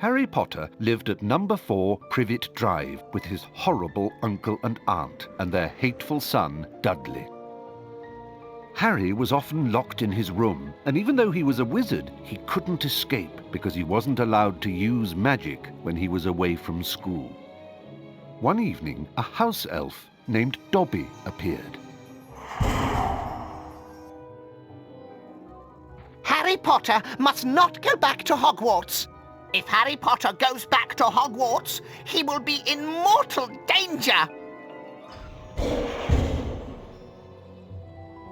Harry Potter lived at number 4 Privet Drive with his horrible uncle and aunt and their hateful son, Dudley. Harry was often locked in his room, and even though he was a wizard, he couldn't escape because he wasn't allowed to use magic when he was away from school. One evening, a house elf named Dobby appeared. Harry Potter must not go back to Hogwarts. If Harry Potter goes back to Hogwarts, he will be in mortal danger.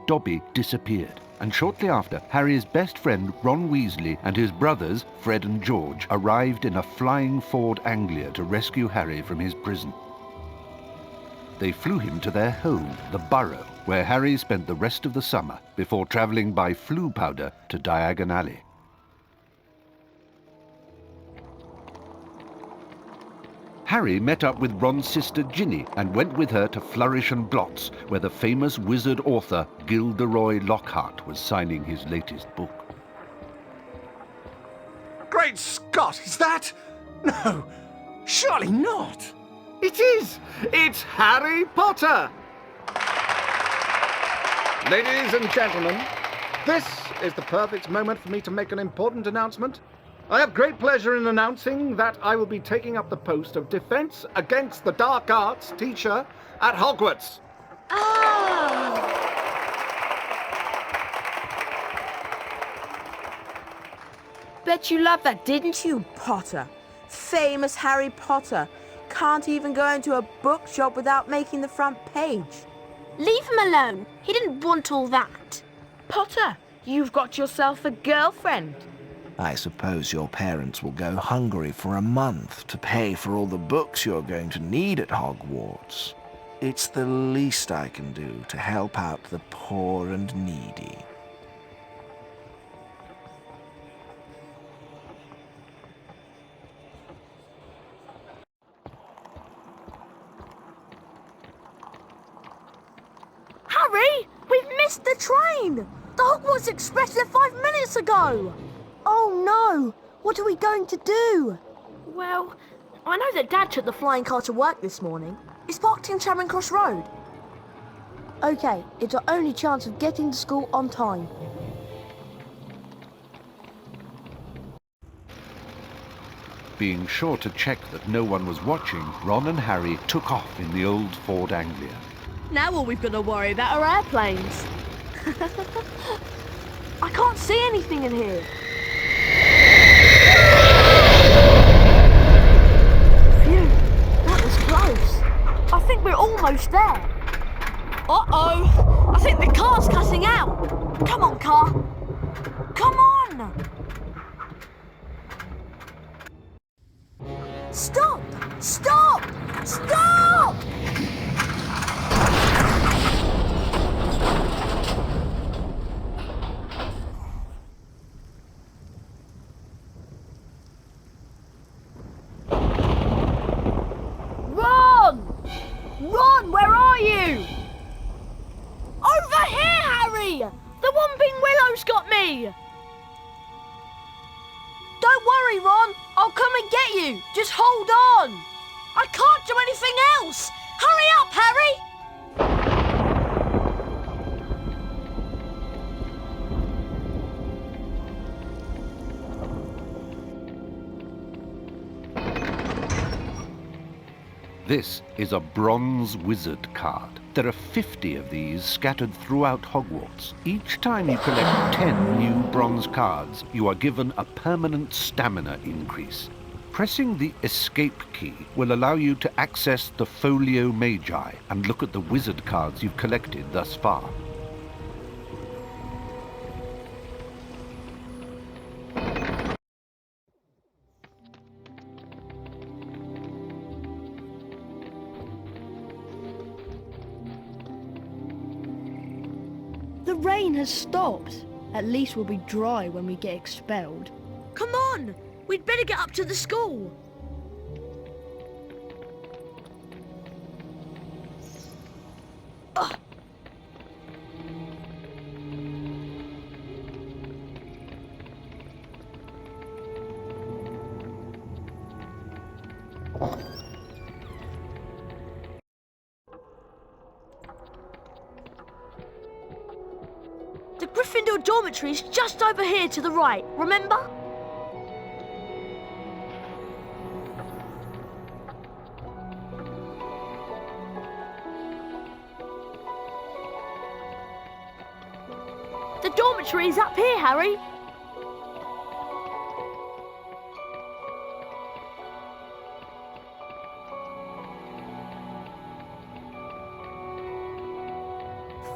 Dobby disappeared, and shortly after, Harry's best friend Ron Weasley and his brothers, Fred and George, arrived in a flying Ford Anglia to rescue Harry from his prison. They flew him to their home, the Burrow, where Harry spent the rest of the summer before travelling by Floo powder to Diagon Alley. Harry met up with Ron's sister Ginny and went with her to Flourish and Blots, where the famous wizard author Gilderoy Lockhart was signing his latest book. Great Scott, is that? No, surely not. It is! It's Harry Potter! Ladies and gentlemen, this is the perfect moment for me to make an important announcement. I have great pleasure in announcing that I will be taking up the post of Defense Against the Dark Arts teacher at Hogwarts. Bet you loved that, didn't you, Potter? Famous Harry Potter. Can't even go into a bookshop without making the front page. Leave him alone. He didn't want all that. Potter, you've got yourself a girlfriend. I suppose your parents will go hungry for a month to pay for all the books you're going to need at Hogwarts. It's the least I can do to help out the poor and needy. Harry, we've missed the train. The Hogwarts Express left 5 minutes ago. Oh no! What are we going to do? Well, I know that Dad took the flying car to work this morning. It's parked in Charing Cross Road. Okay, it's our only chance of getting to school on time. Being sure to check that no one was watching, Ron and Harry took off in the old Ford Anglia. Now all we've got to worry about are airplanes. I can't see anything in here. Phew, that was close. I think we're almost there. Uh-oh, I think the car's cutting out. Come on, car. Come on. Stop! Stop! Stop! Ron, where are you? Over here, Harry! The Whomping Willow's got me! Don't worry, Ron. I'll come and get you. Just hold on. I can't do anything else. Hurry up, Harry! This is a bronze wizard card. There are 50 of these scattered throughout Hogwarts. Each time you collect 10 new bronze cards, you are given a permanent stamina increase. Pressing the escape key will allow you to access the Folio Magi and look at the wizard cards you've collected thus far. The rain has stopped. At least we'll be dry when we get expelled. Come on! We'd better get up to the school. Gryffindor Dormitory is just over here to the right, remember? The dormitory is up here, Harry.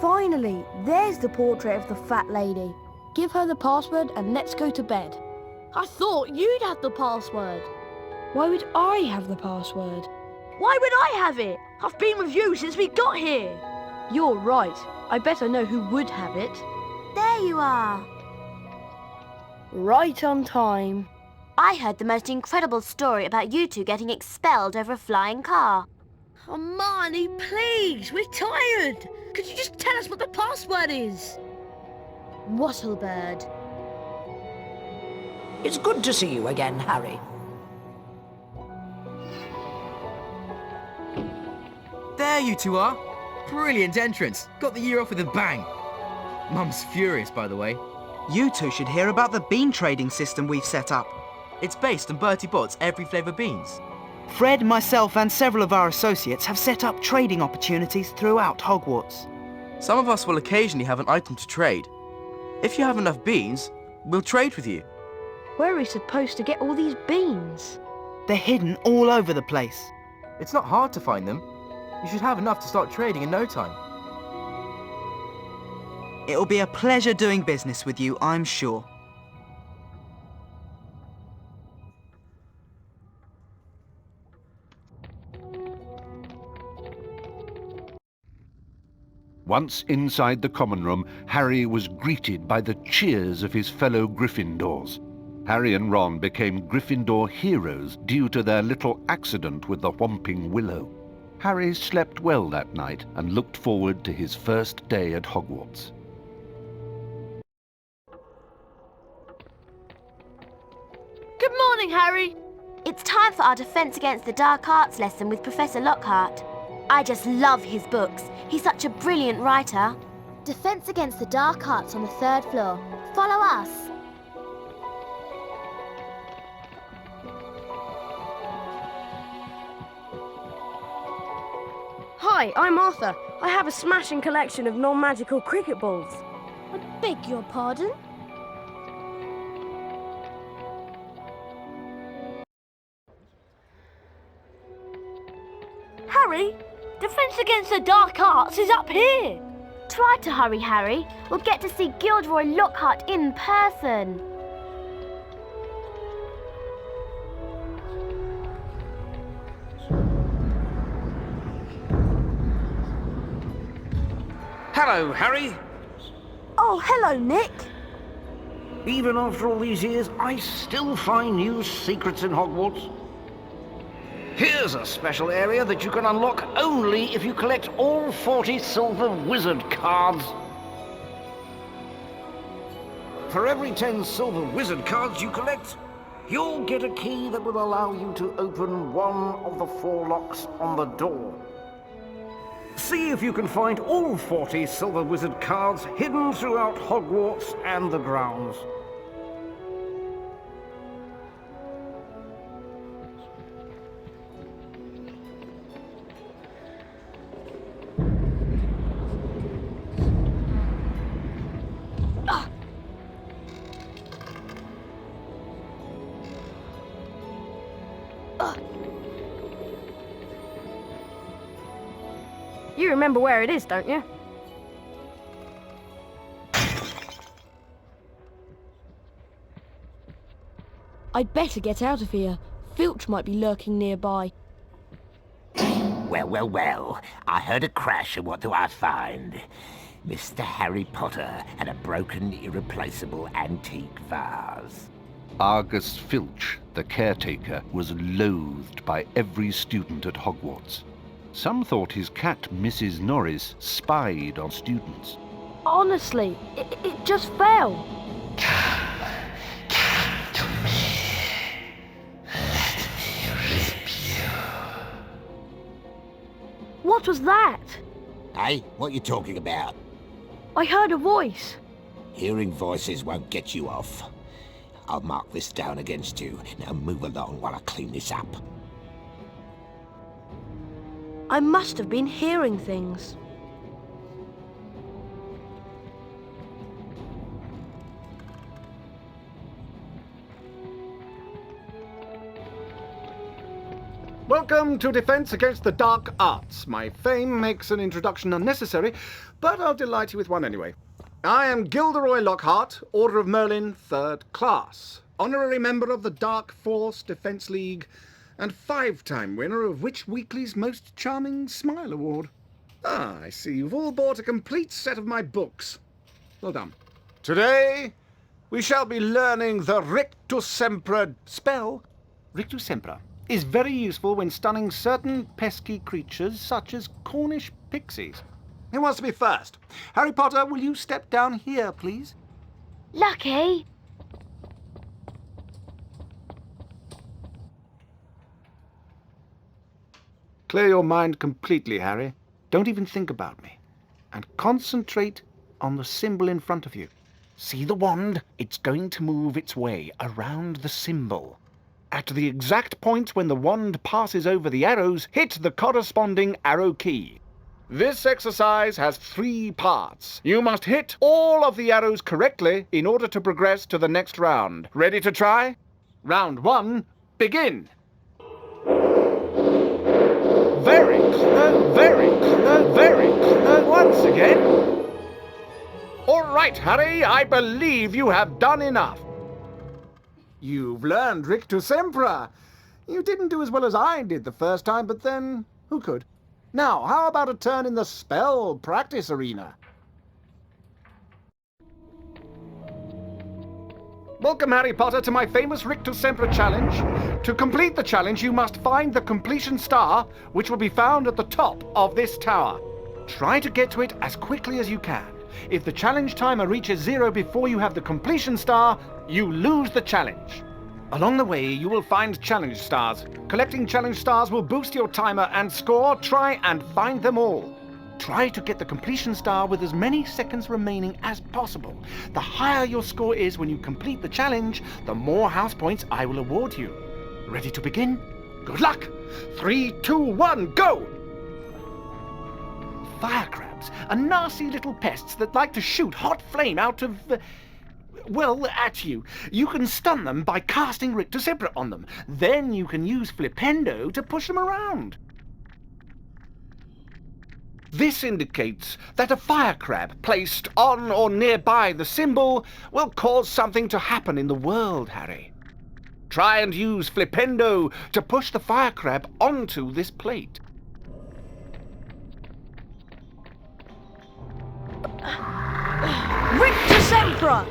Finally, there's the portrait of the fat lady. Give her the password and let's go to bed. I thought you'd have the password. Why would I have the password? Why would I have it? I've been with you since we got here. You're right. I bet I know who would have it. There you are. Right on time. I heard the most incredible story about you two getting expelled over a flying car. Hermione, please, we're tired. Could you just tell us what the password is? Wattlebird. It's good to see you again, Harry. There you two are. Brilliant entrance. Got the year off with a bang. Mum's furious, by the way. You two should hear about the bean trading system we've set up. It's based on Bertie Bott's every flavour beans. Fred, myself and several of our associates have set up trading opportunities throughout Hogwarts. Some of us will occasionally have an item to trade. If you have enough beans, we'll trade with you. Where are we supposed to get all these beans? They're hidden all over the place. It's not hard to find them. You should have enough to start trading in no time. It'll be a pleasure doing business with you, I'm sure. Once inside the common room, Harry was greeted by the cheers of his fellow Gryffindors. Harry and Ron became Gryffindor heroes due to their little accident with the Whomping Willow. Harry slept well that night and looked forward to his first day at Hogwarts. Good morning, Harry. It's time for our Defence Against the Dark Arts lesson with Professor Lockhart. I just love his books. He's such a brilliant writer. Defence Against the Dark Arts on the 3rd floor. Follow us. Hi, I'm Arthur. I have a smashing collection of non-magical cricket balls. I beg your pardon? Harry, Defence Against the Dark Arts is up here. Try to hurry, Harry. We'll get to see Gilderoy Lockhart in person. Hello, Harry. Oh, hello, Nick. Even after all these years, I still find new secrets in Hogwarts. Here's a special area that you can unlock only if you collect all 40 silver wizard cards. For every 10 silver wizard cards you collect, you'll get a key that will allow you to open one of the 4 locks on the door. See if you can find all 40 silver wizard cards hidden throughout Hogwarts and the grounds. You remember where it is, don't you? I'd better get out of here. Filch might be lurking nearby. Well, well, well. I heard a crash, and what do I find? Mr. Harry Potter and a broken, irreplaceable antique vase. Argus Filch, the caretaker, was loathed by every student at Hogwarts. Some thought his cat, Mrs. Norris, spied on students. Honestly, it just fell. What was that? Hey, what are you talking about? I heard a voice. Hearing voices won't get you off. I'll mark this down against you. Now move along while I clean this up. I must have been hearing things. Welcome to Defense Against the Dark Arts. My fame makes an introduction unnecessary, but I'll delight you with one anyway. I am Gilderoy Lockhart, Order of Merlin, 3rd Class, honorary member of the Dark Force Defense League, and 5-time winner of Witch Weekly's Most Charming Smile Award. Ah, I see you've all bought a complete set of my books. Well done. Today, we shall be learning the Rictus Sempra spell. Rictus Sempra is very useful when stunning certain pesky creatures such as Cornish pixies. Who wants to be first? Harry Potter, will you step down here, please? Lucky. Clear your mind completely, Harry. Don't even think about me. And concentrate on the symbol in front of you. See the wand? It's going to move its way around the symbol. At the exact point when the wand passes over the arrows, hit the corresponding arrow key. This exercise has 3 parts. You must hit all of the arrows correctly in order to progress to the next round. Ready to try? Round 1, begin! Very close, very close, very close. Once again. All right, Harry, I believe you have done enough. You've learned Rictus Sempra. You didn't do as well as I did the first time, but then who could? Now, how about a turn in the spell practice arena? Welcome, Harry Potter, to my famous Rictus Sempra challenge. To complete the challenge, you must find the completion star, which will be found at the top of this tower. Try to get to it as quickly as you can. If the challenge timer reaches 0 before you have the completion star, you lose the challenge. Along the way, you will find challenge stars. Collecting challenge stars will boost your timer and score. Try and find them all. Try to get the completion star with as many seconds remaining as possible. The higher your score is when you complete the challenge, the more house points I will award you. Ready to begin? Good luck! 3, 2, 1, go! Fire crabs are nasty little pests that like to shoot hot flame out of... well, at you. You can stun them by casting Rictus Sempra on them. Then you can use Flipendo to push them around. This indicates that a fire crab placed on or nearby the symbol will cause something to happen in the world, Harry. Try and use Flipendo to push the fire crab onto this plate. Rictus Sempra!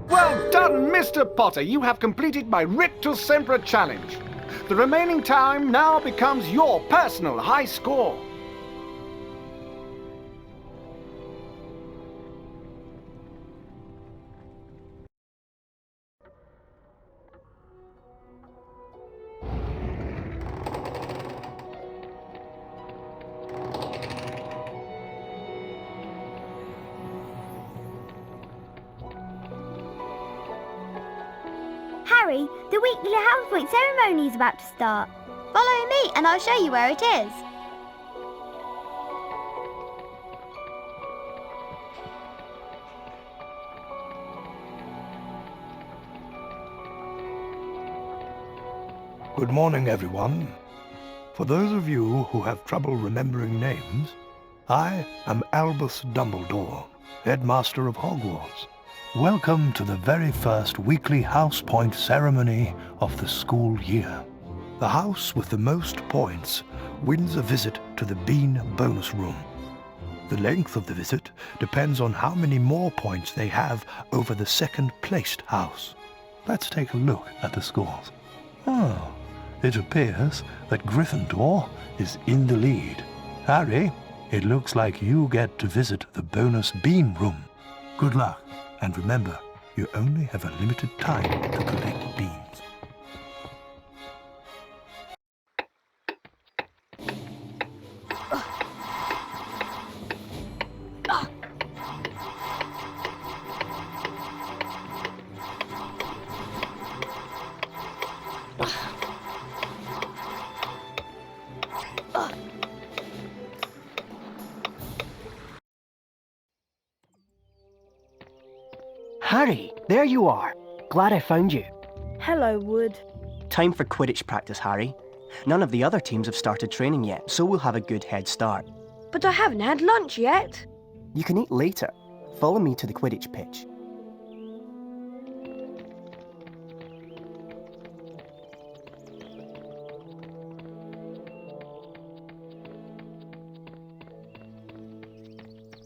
Well done, Mr. Potter. You have completed my Rictus Sempra challenge. The remaining time now becomes your personal high score. Harry, the weekly house point ceremony is about to start. Follow me and I'll show you where it is. Good morning, everyone. For those of you who have trouble remembering names, I am Albus Dumbledore, Headmaster of Hogwarts. Welcome to the very first weekly house point ceremony of the school year. The house with the most points wins a visit to the Bean bonus room. The length of the visit depends on how many more points they have over the second-placed house. Let's take a look at the scores. Oh, it appears that Gryffindor is in the lead. Harry, it looks like you get to visit the bonus Bean room. Good luck. And remember, you only have a limited time to collect beans. Harry, there you are. Glad I found you. Hello, Wood. Time for Quidditch practice, Harry. None of the other teams have started training yet, so we'll have a good head start. But I haven't had lunch yet. You can eat later. Follow me to the Quidditch pitch.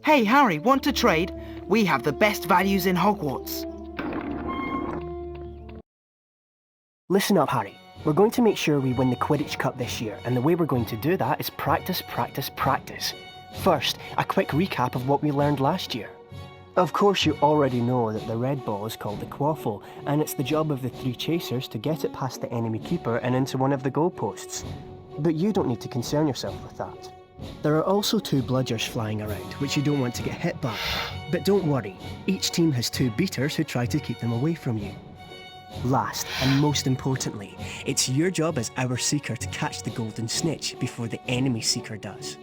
Hey, Harry, want to trade? We have the best values in Hogwarts. Listen up, Harry. We're going to make sure we win the Quidditch Cup this year, and the way we're going to do that is practice, practice, practice. First, a quick recap of what we learned last year. Of course, you already know that the red ball is called the quaffle, and it's the job of the 3 chasers to get it past the enemy keeper and into one of the goalposts. But you don't need to concern yourself with that. There are also 2 bludgers flying around, which you don't want to get hit by. But don't worry, each team has 2 beaters who try to keep them away from you. Last, and most importantly, it's your job as our seeker to catch the golden snitch before the enemy seeker does.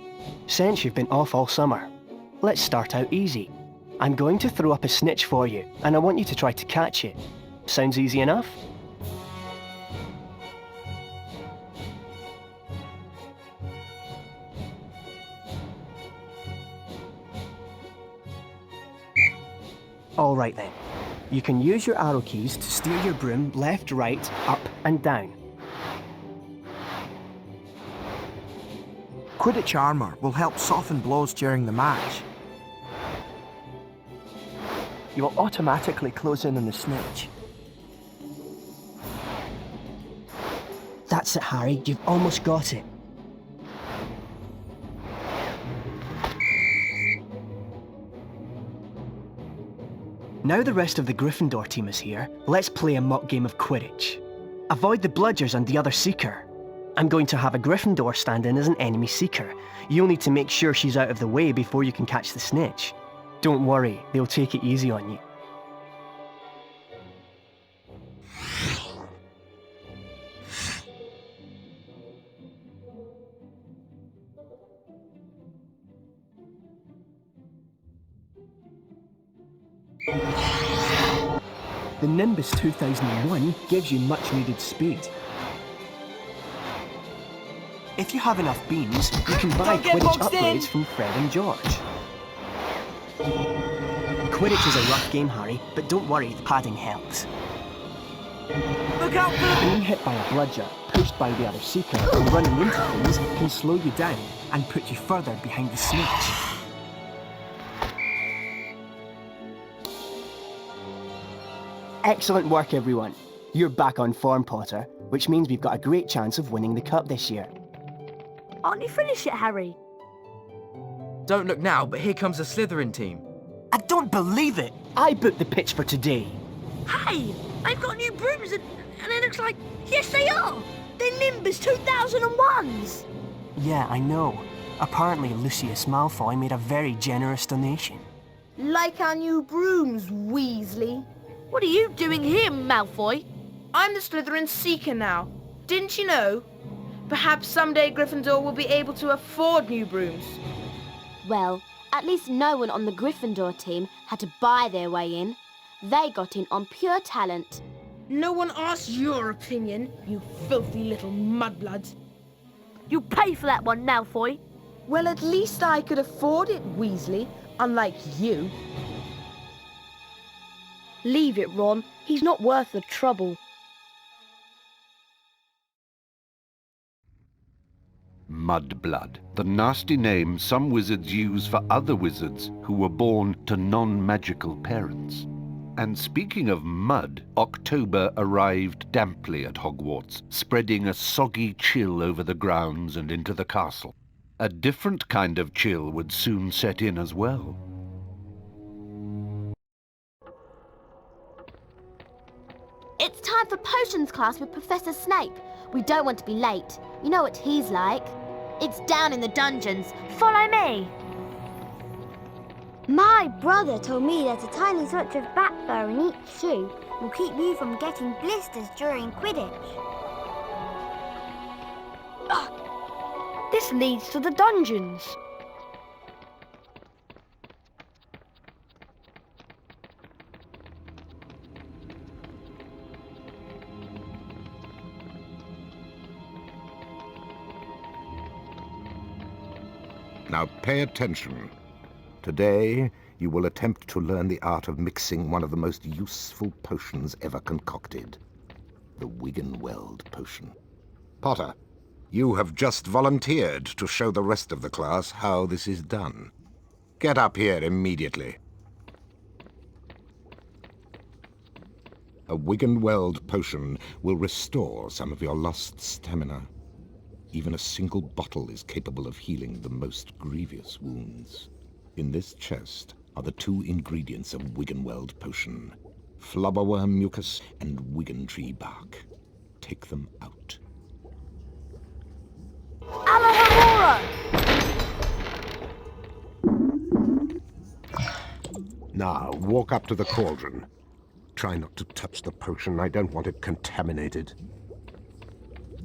Since you've been off all summer, let's start out easy. I'm going to throw up a snitch for you, and I want you to try to catch it. Sounds easy enough? Alright then. You can use your arrow keys to steer your broom left, right, up and down. Quidditch armour will help soften blows during the match. You will automatically close in on the snitch. That's it, Harry. You've almost got it. Now the rest of the Gryffindor team is here, let's play a mock game of Quidditch. Avoid the bludgers and the other seeker. I'm going to have a Gryffindor stand in as an enemy seeker. You'll need to make sure she's out of the way before you can catch the snitch. Don't worry, they'll take it easy on you. The Nimbus 2001 gives you much needed speed. If you have enough beans, you can buy Quidditch upgrades from Fred and George. Quidditch is a rough game, Harry, but don't worry, the padding helps. Look out for Being hit by a bludger, pushed by the other seeker, or running into things can slow you down and put you further behind the snitch. Excellent work, everyone. You're back on form, Potter, which means we've got a great chance of winning the cup this year. Aren't you finished yet, Harry? Don't look now, but here comes the Slytherin team. I don't believe it! I booked the pitch for today. Hey, they've got new brooms and it looks like... Yes, they are! They're Nimbus 2001s! Yeah, I know. Apparently Lucius Malfoy made a very generous donation. Like our new brooms, Weasley. What are you doing here, Malfoy? I'm the Slytherin Seeker now. Didn't you know? Perhaps someday Gryffindor will be able to afford new brooms. Well, at least no one on the Gryffindor team had to buy their way in. They got in on pure talent. No one asked your opinion, you filthy little mudblood. You'll pay for that one, Malfoy. Well, at least I could afford it, Weasley, unlike you. Leave it, Ron. He's not worth the trouble. Mudblood, the nasty name some wizards use for other wizards who were born to non-magical parents. And speaking of mud, October arrived damply at Hogwarts, spreading a soggy chill over the grounds and into the castle. A different kind of chill would soon set in as well. It's time for potions class with Professor Snape. We don't want to be late. You know what he's like. It's down in the dungeons. Follow me. My brother told me that a tiny touch of bat fur in each shoe will keep you from getting blisters during Quidditch. This leads to the dungeons. Now pay attention. Today, you will attempt to learn the art of mixing one of the most useful potions ever concocted. The Wiggenweld potion. Potter, you have just volunteered to show the rest of the class how this is done. Get up here immediately. A Wiggenweld potion will restore some of your lost stamina. Even a single bottle is capable of healing the most grievous wounds. In this chest are the 2 ingredients of Wiggenweld potion: flubberworm mucus and wiggentree bark. Take them out. Now, walk up to the cauldron. Try not to touch the potion. I don't want it contaminated.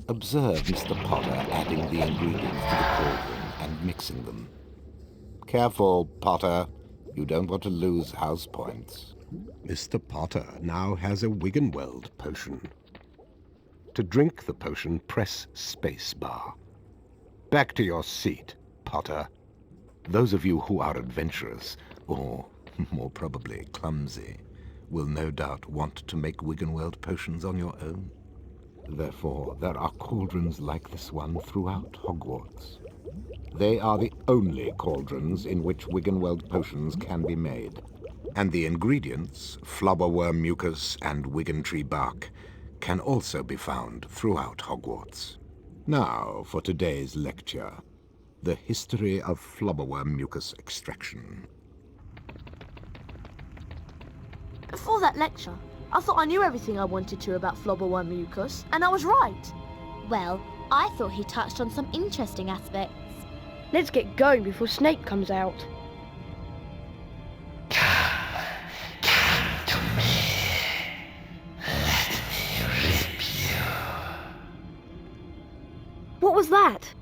Observe Mr. Potter adding the ingredients to the cauldron and mixing them. Careful, Potter. You don't want to lose house points. Mr. Potter now has a Wiggenweld potion. To drink the potion, press space bar. Back to your seat, Potter. Those of you who are adventurous, or more probably clumsy, will no doubt want to make Wiggenweld potions on your own. Therefore, there are cauldrons like this one throughout Hogwarts. They are the only cauldrons in which Wiggenweld potions can be made. And the ingredients, flubberworm mucus and wiggentree bark, can also be found throughout Hogwarts. Now, for today's lecture, the history of flubberworm mucus extraction. Before that lecture, I thought I knew everything I wanted to about flubberworm mucus, and I was right. Well, I thought he touched on some interesting aspects. Let's get going before Snape comes out. What was that?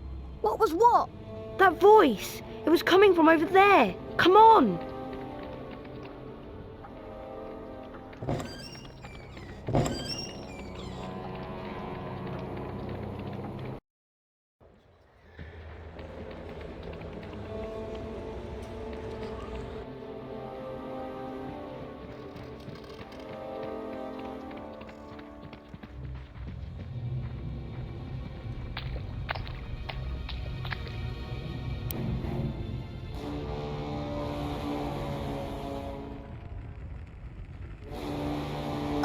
What was what? That voice. It was coming from over there. Come on.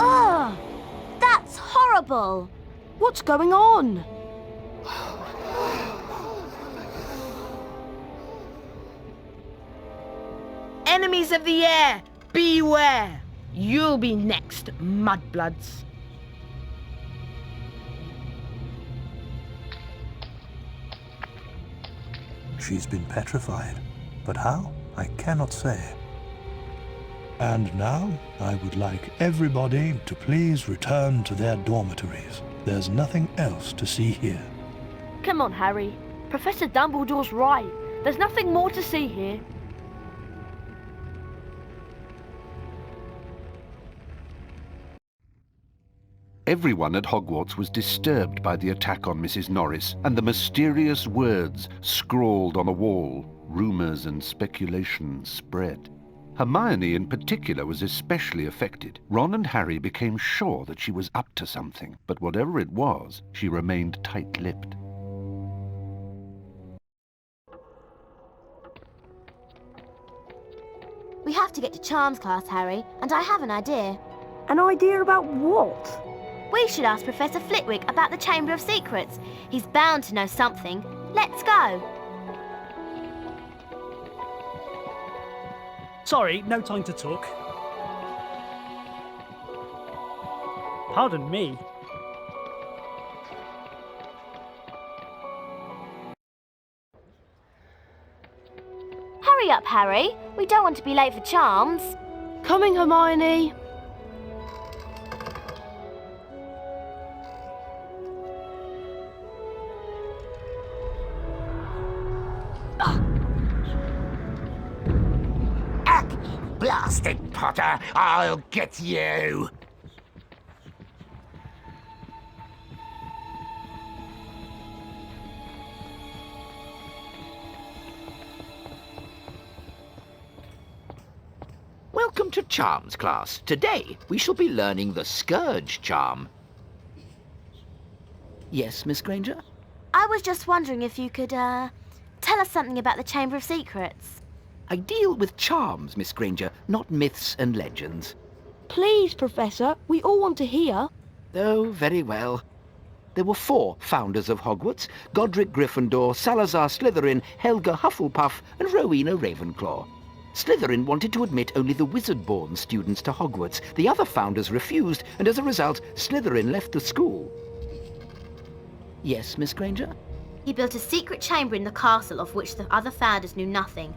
Ugh! That's horrible! What's going on? Enemies of the air, beware! You'll be next, mudbloods. She's been petrified, but how? I cannot say. And now, I would like everybody to please return to their dormitories. There's nothing else to see here. Come on, Harry. Professor Dumbledore's right. There's nothing more to see here. Everyone at Hogwarts was disturbed by the attack on Mrs. Norris and the mysterious words scrawled on a wall. Rumours and speculation spread. Hermione in particular was especially affected. Ron and Harry became sure that she was up to something, but whatever it was, she remained tight-lipped. We have to get to Charms class, Harry, and I have an idea. An idea about what? We should ask Professor Flitwick about the Chamber of Secrets. He's bound to know something. Let's go. Sorry, no time to talk. Pardon me. Hurry up, Harry. We don't want to be late for Charms. Coming, Hermione. Blast it, Potter! I'll get you! Welcome to Charms class. Today we shall be learning the Scourge charm. Yes, Miss Granger? I was just wondering if you could, tell us something about the Chamber of Secrets. I deal with charms, Miss Granger, not myths and legends. Please, Professor, we all want to hear. Oh, very well. There were 4 founders of Hogwarts: Godric Gryffindor, Salazar Slytherin, Helga Hufflepuff, and Rowena Ravenclaw. Slytherin wanted to admit only the wizard-born students to Hogwarts. The other founders refused, and as a result, Slytherin left the school. Yes, Miss Granger? He built a secret chamber in the castle of which the other founders knew nothing.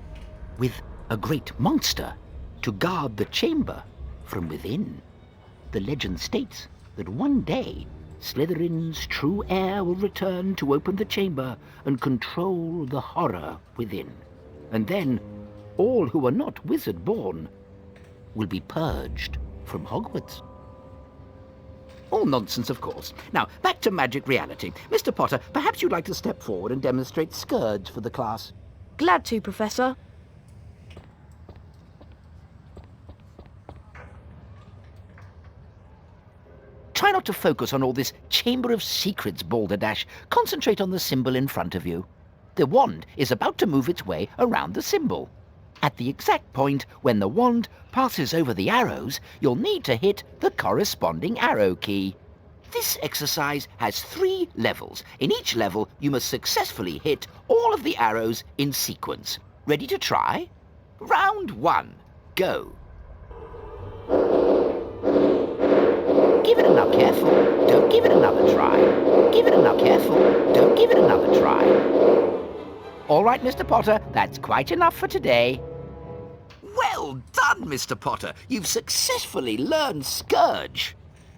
With a great monster to guard the chamber from within. The legend states that one day Slytherin's true heir will return to open the chamber and control the horror within. And then all who are not wizard-born will be purged from Hogwarts. All nonsense, of course. Now, back to magic reality. Mr. Potter, perhaps you'd like to step forward and demonstrate Scourge for the class. Glad to, Professor. Try not to focus on all this Chamber of Secrets balderdash. Concentrate on the symbol in front of you. The wand is about to move its way around the symbol. At the exact point when the wand passes over the arrows, you'll need to hit the corresponding arrow key. This exercise has 3 levels. In each level, you must successfully hit all of the arrows in sequence. Ready to try? Round 1. Go. Give it another careful. Don't give it another try. Give it another careful. Don't give it another try. All right, Mr. Potter, that's quite enough for today. Well done, Mr. Potter. You've successfully learned Scourge.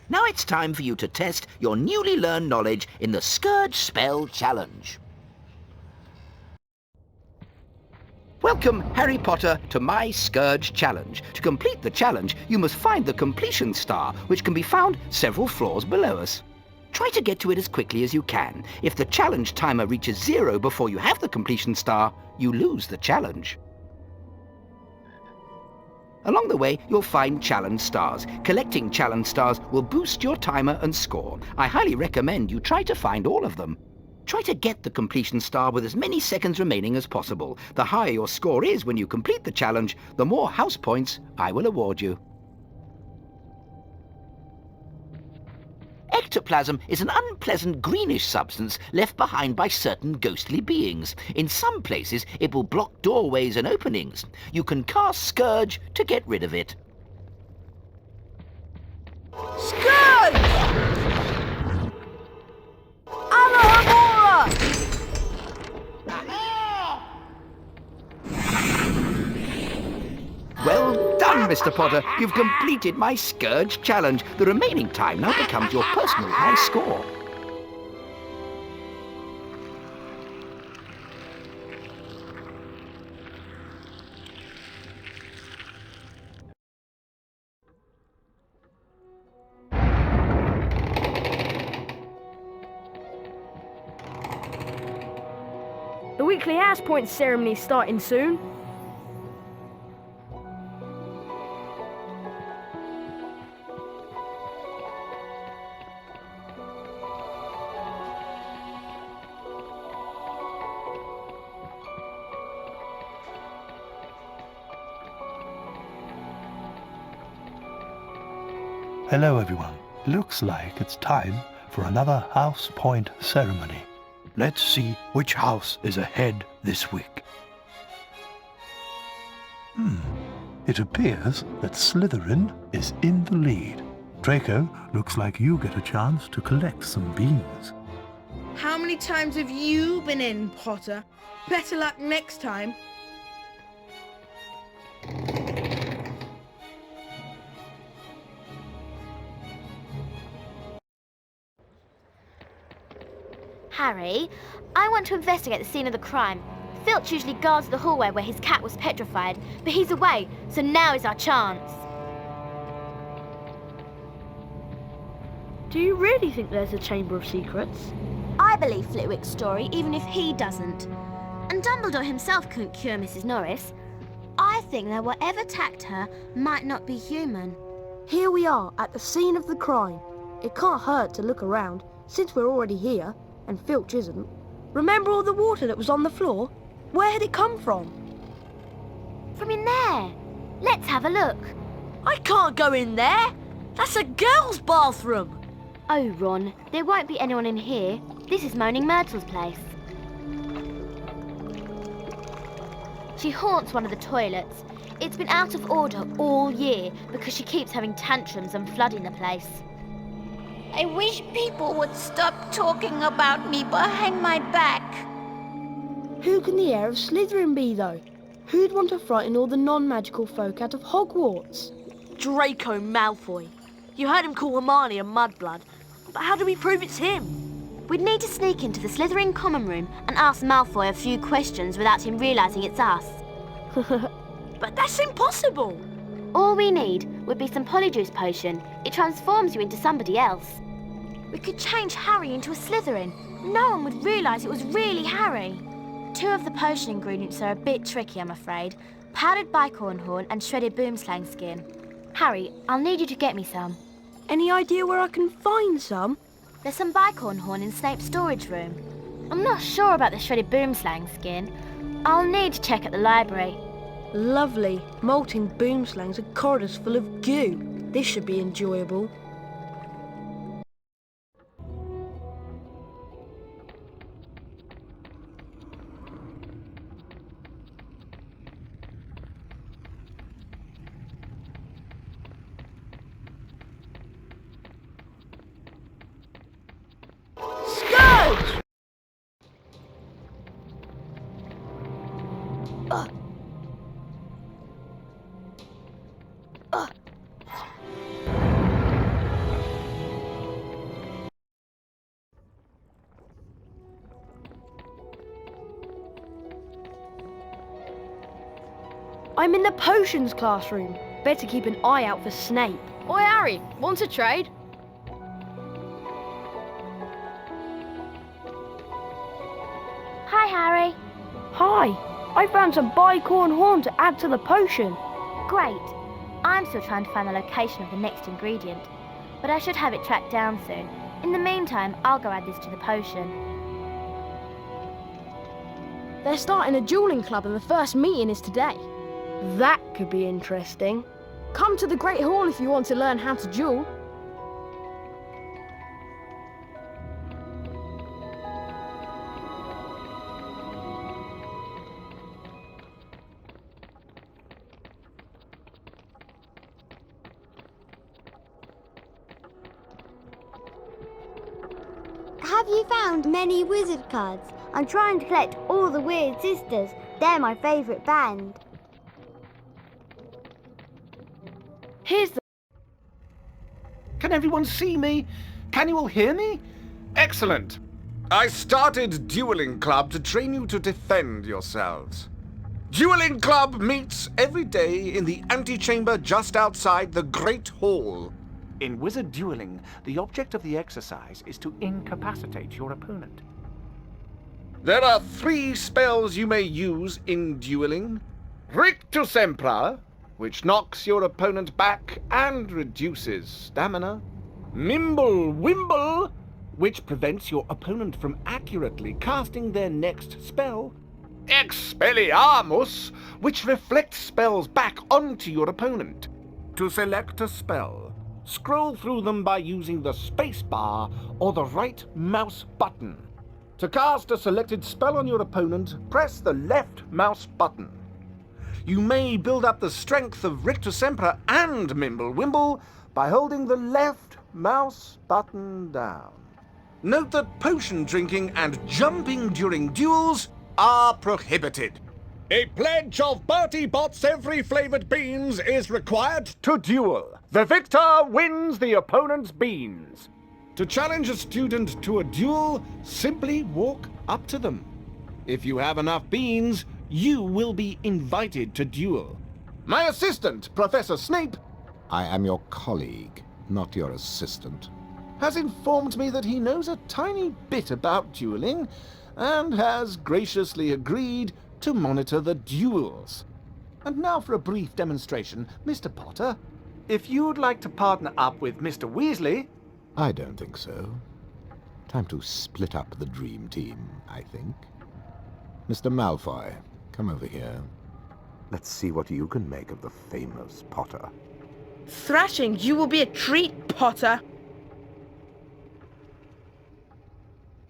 Now it's time for you to test your newly learned knowledge in the Scourge Spell Challenge. Welcome, Harry Potter, to my Scourge Challenge. To complete the challenge, you must find the completion star, which can be found several floors below us. Try to get to it as quickly as you can. If the challenge timer reaches 0 before you have the completion star, you lose the challenge. Along the way, you'll find challenge stars. Collecting challenge stars will boost your timer and score. I highly recommend you try to find all of them. Try to get the completion star with as many seconds remaining as possible. The higher your score is when you complete the challenge, the more house points I will award you. Ectoplasm is an unpleasant greenish substance left behind by certain ghostly beings. In some places, it will block doorways and openings. You can cast Scourge to get rid of it. Scourge! Alohomora! Well done, Mr. Potter. You've completed my Scourge challenge. The remaining time now becomes your personal high score. The weekly house points ceremony is starting soon. Hello everyone. Looks like it's time for another house point ceremony. Let's see which house is ahead this week. It appears that Slytherin is in the lead. Draco, looks like you get a chance to collect some beans. How many times have you been in, Potter? Better luck next time. Harry, I want to investigate the scene of the crime. Filch usually guards the hallway where his cat was petrified, but he's away, so now is our chance. Do you really think there's a Chamber of Secrets? I believe Flitwick's story, even if he doesn't. And Dumbledore himself couldn't cure Mrs. Norris. I think that whatever attacked her might not be human. Here we are at the scene of the crime. It can't hurt to look around, since we're already here, and Filch isn't. Remember all the water that was on the floor? Where had it come from? From in there. Let's have a look. I can't go in there. That's a girl's bathroom. Oh, Ron, there won't be anyone in here. This is Moaning Myrtle's place. She haunts one of the toilets. It's been out of order all year because she keeps having tantrums and flooding the place. I wish people would stop talking about me behind my back. Who can the heir of Slytherin be, though? Who'd want to frighten all the non-magical folk out of Hogwarts? Draco Malfoy. You heard him call Hermione a mudblood. But how do we prove it's him? We'd need to sneak into the Slytherin common room and ask Malfoy a few questions without him realising it's us. But that's impossible. All we need would be some Polyjuice potion. It transforms you into somebody else. We could change Harry into a Slytherin. No one would realise it was really Harry. 2 of the potion ingredients are a bit tricky, I'm afraid. Powdered bicorn horn and shredded boomslang skin. Harry, I'll need you to get me some. Any idea where I can find some? There's some bicorn horn in Snape's storage room. I'm not sure about the shredded boomslang skin. I'll need to check at the library. Lovely. Molting boomslangs and corridors full of goo. This should be enjoyable. I'm in the potions classroom. Better keep an eye out for Snape. Oi, Harry, want to trade? Hi, Harry. Hi. I found some bicorn horn to add to the potion. Great. I'm still trying to find the location of the next ingredient, but I should have it tracked down soon. In the meantime, I'll go add this to the potion. They're starting a dueling club and the first meeting is today. That could be interesting. Come to the Great Hall if you want to learn how to duel. Have you found many wizard cards? I'm trying to collect all the Weird Sisters. They're my favourite band. Here's the... Can everyone see me? Can you all hear me? Excellent. I started Dueling Club to train you to defend yourselves. Dueling Club meets every day in the antechamber just outside the Great Hall. In wizard dueling, the object of the exercise is to incapacitate your opponent. There are 3 spells you may use in dueling. Rictus Empra, which knocks your opponent back and reduces stamina. Mimble Wimble, which prevents your opponent from accurately casting their next spell. Expelliarmus, which reflects spells back onto your opponent. To select a spell, scroll through them by using the space bar or the right mouse button. To cast a selected spell on your opponent, press the left mouse button. You may build up the strength of Rictus Empra and Mimble Wimble by holding the left mouse button down. Note that potion drinking and jumping during duels are prohibited. A pledge of Bertie Bott's every flavoured beans is required to duel. The victor wins the opponent's beans. To challenge a student to a duel, simply walk up to them. If you have enough beans, you will be invited to duel. My assistant, Professor Snape, I am your colleague, not your assistant. has informed me that he knows a tiny bit about dueling and has graciously agreed to monitor the duels. And now for a brief demonstration. Mr. Potter, if you'd like to partner up with Mr. Weasley... I don't think so. Time to split up the dream team, I think. Mr. Malfoy, come over here. Let's see what you can make of the famous Potter. Thrashing, you will be a treat, Potter.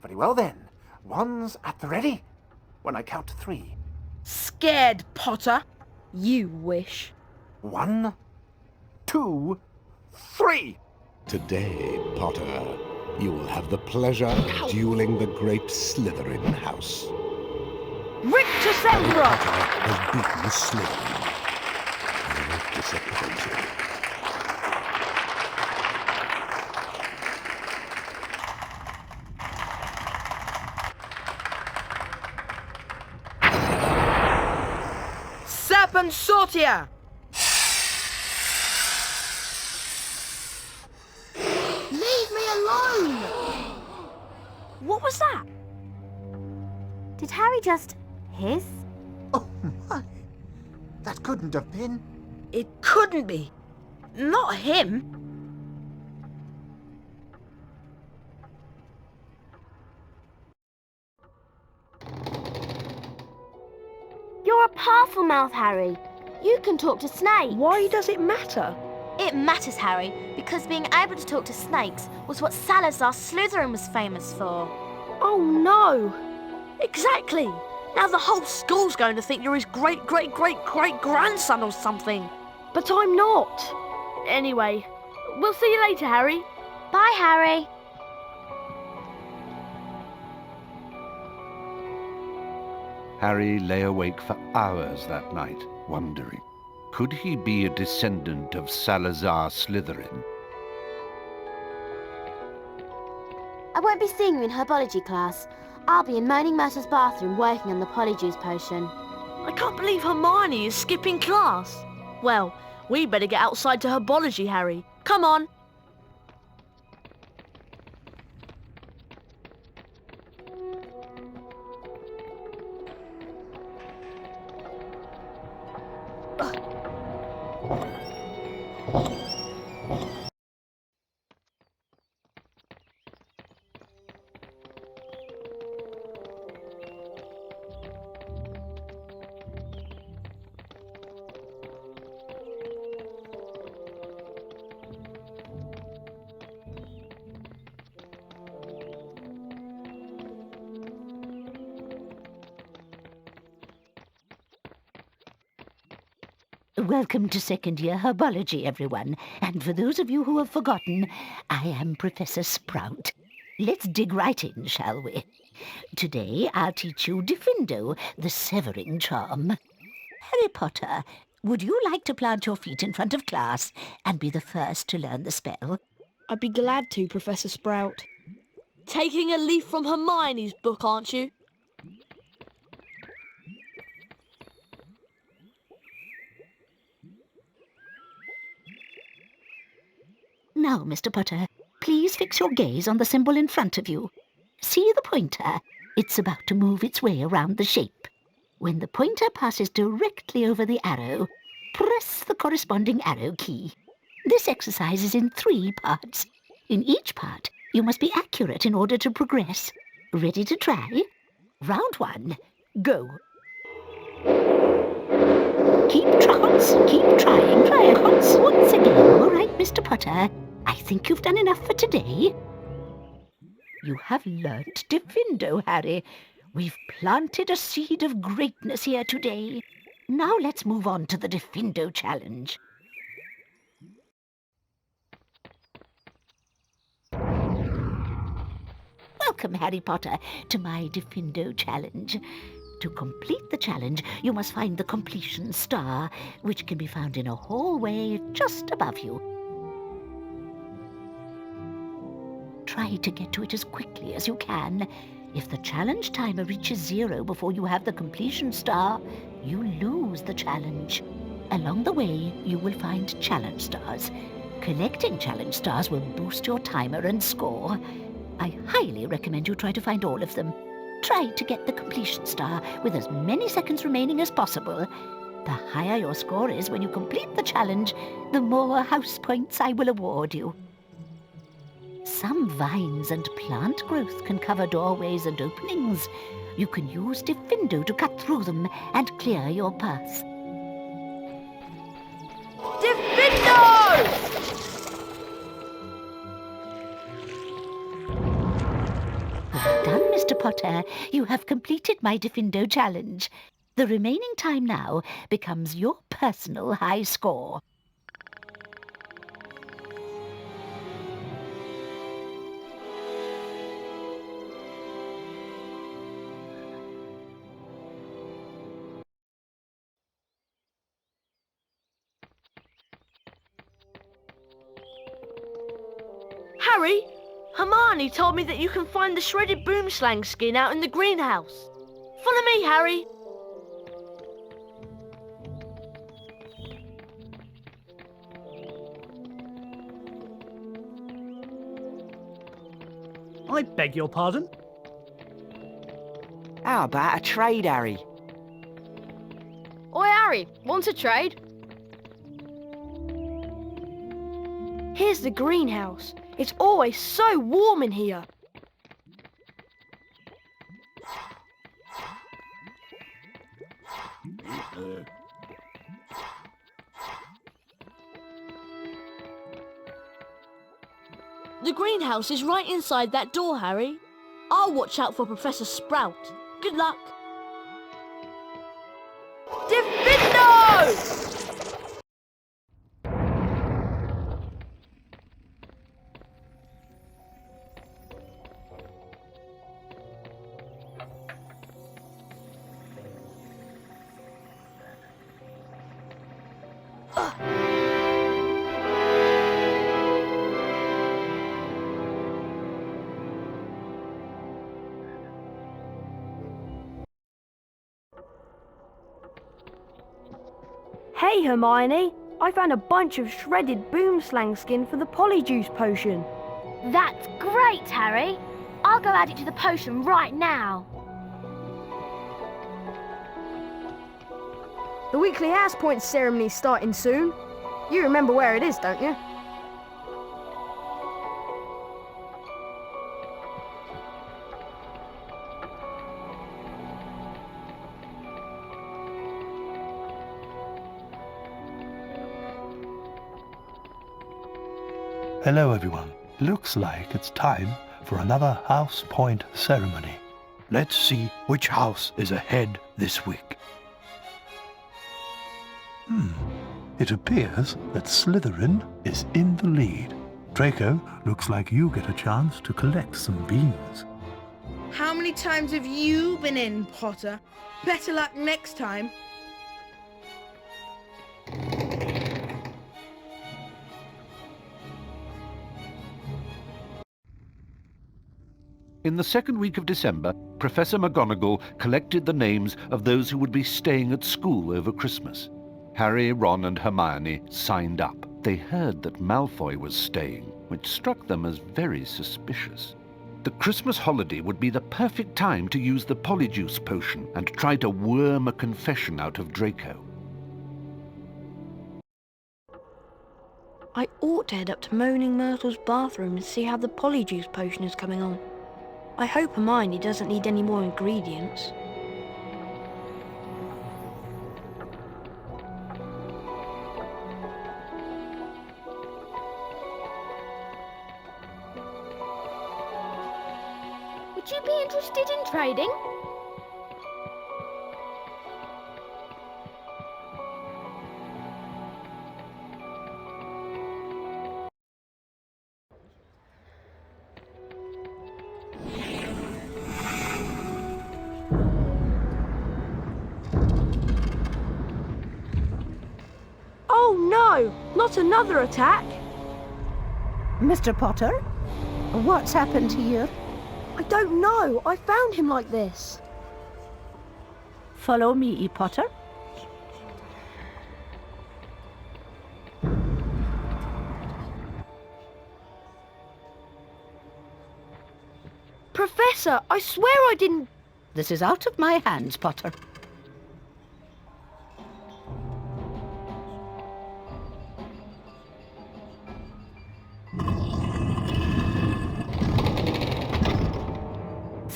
Very well then. One's at the ready. When I count to 3. Scared, Potter. You wish. 1, 2, 3! Today, Potter, you will have the pleasure of dueling the great Slytherin house. Rictus Emperor! Potter has beaten Slytherin. I'm disappointed. Serpent Sortia! Leave me alone! What was that? Did Harry just hiss? Oh my! That couldn't have been. It couldn't be. Not him. You're a powerful mouth, Harry. You can talk to snakes. Why does it matter? It matters, Harry, because being able to talk to snakes was what Salazar Slytherin was famous for. Oh no! Exactly! Now the whole school's going to think you're his great-great-great-great-grandson or something. But I'm not. Anyway, we'll see you later, Harry. Bye, Harry. Harry lay awake for hours that night, wondering, could he be a descendant of Salazar Slytherin? I won't be seeing you in herbology class. I'll be in Moaning Myrtle's bathroom working on the polyjuice potion. I can't believe Hermione is skipping class. Well, we better get outside to herbology, Harry. Come on. Welcome to second year herbology, everyone. And for those of you who have forgotten, I am Professor Sprout. Let's dig right in, shall we? Today I'll teach you Diffindo, the severing charm. Harry Potter, would you like to plant your feet in front of class and be the first to learn the spell? I'd be glad to, Professor Sprout. Taking a leaf from Hermione's book, aren't you? Now, Mr. Potter, please fix your gaze on the symbol in front of you. See the pointer? It's about to move its way around the shape. When the pointer passes directly over the arrow, press the corresponding arrow key. This exercise is in 3 parts. In each part, you must be accurate in order to progress. Ready to try? Round 1, go. Keep trying. Once again, all right, Mr. Potter. I think you've done enough for today. You have learnt Diffindo, Harry. We've planted a seed of greatness here today. Now let's move on to the Diffindo challenge. Welcome, Harry Potter, to my Diffindo challenge. To complete the challenge, you must find the completion star, which can be found in a hallway just above you. Try to get to it as quickly as you can. If the challenge timer reaches 0 before you have the completion star, you lose the challenge. Along the way, you will find challenge stars. Collecting challenge stars will boost your timer and score. I highly recommend you try to find all of them. Try to get the completion star with as many seconds remaining as possible. The higher your score is when you complete the challenge, the more house points I will award you. Some vines and plant growth can cover doorways and openings. You can use Diffindo to cut through them and clear your path. Diffindo! Well done, Mr. Potter. You have completed my Diffindo challenge. The remaining time now becomes your personal high score. Harry, Hermione told me that you can find the shredded boomslang skin out in the greenhouse. Follow me, Harry. I beg your pardon? How about a trade, Harry? Oi, Harry, want a trade? Here's the greenhouse. It's always so warm in here. The greenhouse is right inside that door, Harry. I'll watch out for Professor Sprout. Good luck. Diffindo! Hey, Hermione. I found a bunch of shredded boomslang skin for the polyjuice potion. That's great, Harry. I'll go add it to the potion right now. The weekly house points ceremony's starting soon. You remember where it is, don't you? Hello everyone. Looks like it's time for another house point ceremony. Let's see which house is ahead this week. It appears that Slytherin is in the lead. Draco, looks like you get a chance to collect some beans. How many times have you been in, Potter? Better luck next time. In the second week of December, Professor McGonagall collected the names of those who would be staying at school over Christmas. Harry, Ron and Hermione signed up. They heard that Malfoy was staying, which struck them as very suspicious. The Christmas holiday would be the perfect time to use the polyjuice potion and try to worm a confession out of Draco. I ought to head up to Moaning Myrtle's bathroom and see how the polyjuice potion is coming on. I hope Hermione doesn't need any more ingredients. Would you be interested in trading? Oh no! Not another attack! Mr. Potter, what's happened here? I don't know. I found him like this. Follow me, Potter. Professor, I swear I didn't... This is out of my hands, Potter.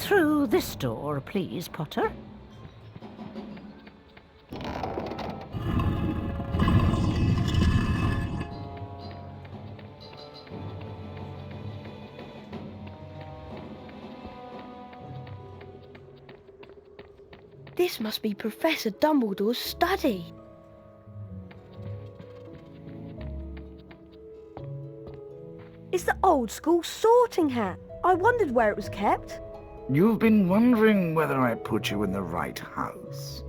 Through this door, please, Potter. This must be Professor Dumbledore's study. It's the old school sorting hat. I wondered where it was kept. You've been wondering whether I put you in the right house.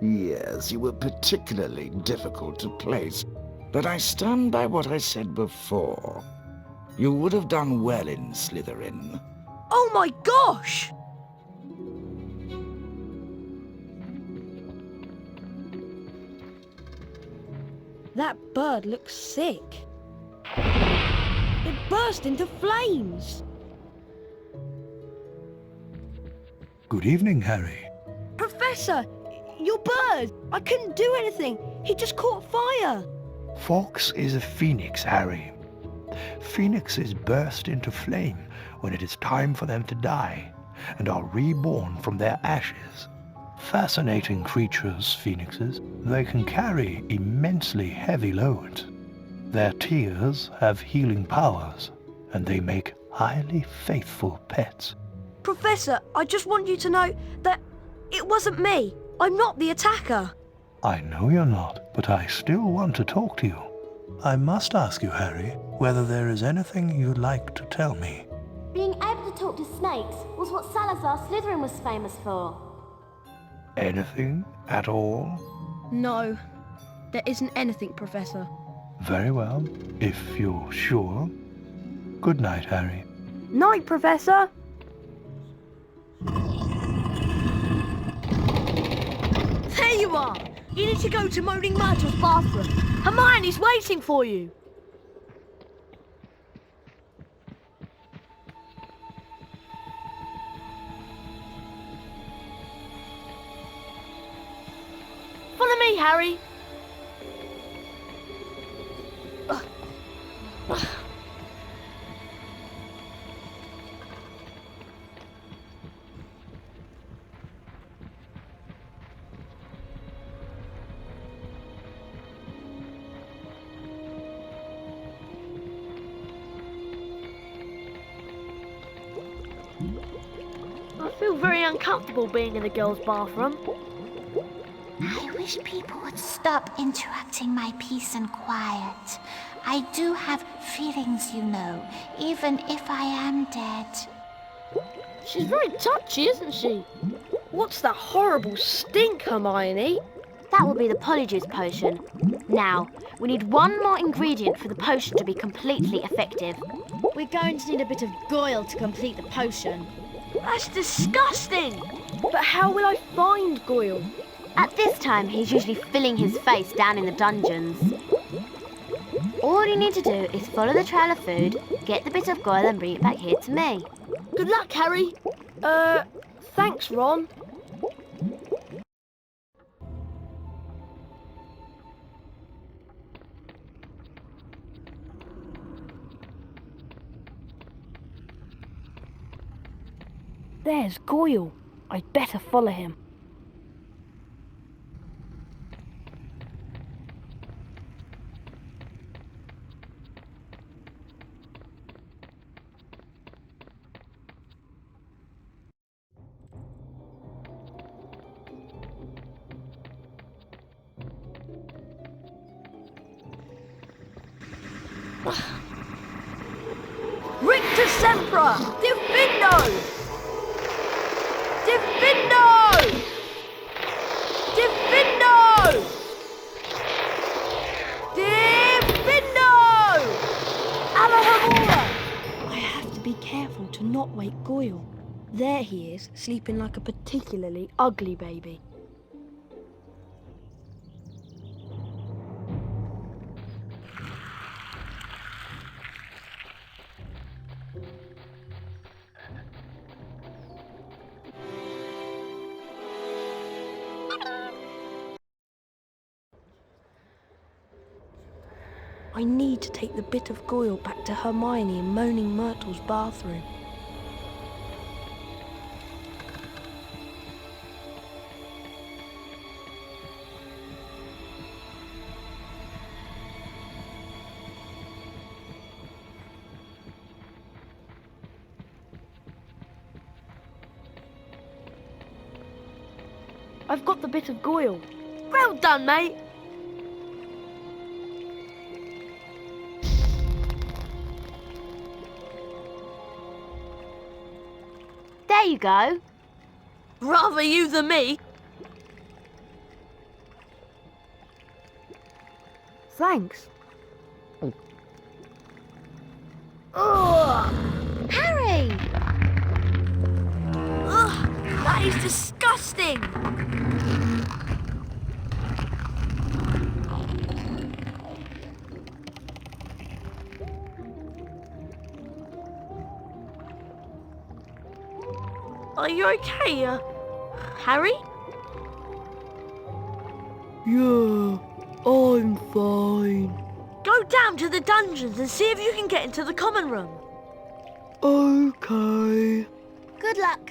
Yes, you were particularly difficult to place, but I stand by what I said before. You would have done well in Slytherin. Oh my gosh! That bird looks sick. It burst into flames. Good evening, Harry. Professor, your bird! I couldn't do anything. He just caught fire. Fox is a phoenix, Harry. Phoenixes burst into flame when it is time for them to die, and are reborn from their ashes. Fascinating creatures, phoenixes. They can carry immensely heavy loads. Their tears have healing powers, and they make highly faithful pets. Professor, I just want you to know that it wasn't me. I'm not the attacker. I know you're not, but I still want to talk to you. I must ask you, Harry, whether there is anything you'd like to tell me. Being able to talk to snakes was what Salazar Slytherin was famous for. Anything at all? No, there isn't anything, Professor. Very well, if you're sure. Good night, Harry. Night, Professor. There you are! You need to go to Moaning Myrtle's bathroom. Hermione's waiting for you. Follow me, Harry. I feel very uncomfortable being in the girls' bathroom. I wish people would stop interrupting my peace and quiet. I do have feelings, you know, even if I am dead. She's very touchy, isn't she? What's that horrible stink, Hermione? That will be the Polyjuice potion. Now, we need one more ingredient for the potion to be completely effective. We're going to need a bit of Goyle to complete the potion. That's disgusting! But how will I find Goyle? At this time, he's usually filling his face down in the dungeons. All you need to do is follow the trail of food, get the bit of Goyle and bring it back here to me. Good luck, Harry. Thanks, Ron. There's Goyle. I'd better follow him. Rictus Sempra! Diffindo! Diffindo! Diffindo! Diffindo! Alahamora! I have to be careful to not wake Goyle. There he is, sleeping like a particularly ugly baby. I need to take the bit of Goyle back to Hermione in Moaning Myrtle's bathroom. I've got the bit of Goyle. Well done, mate. There you go. Rather you than me. Thanks. Ugh! Harry! Ugh! That is disgusting! Are you okay, Harry? Yeah, I'm fine. Go down to the dungeons and see if you can get into the common room. Okay. Good luck,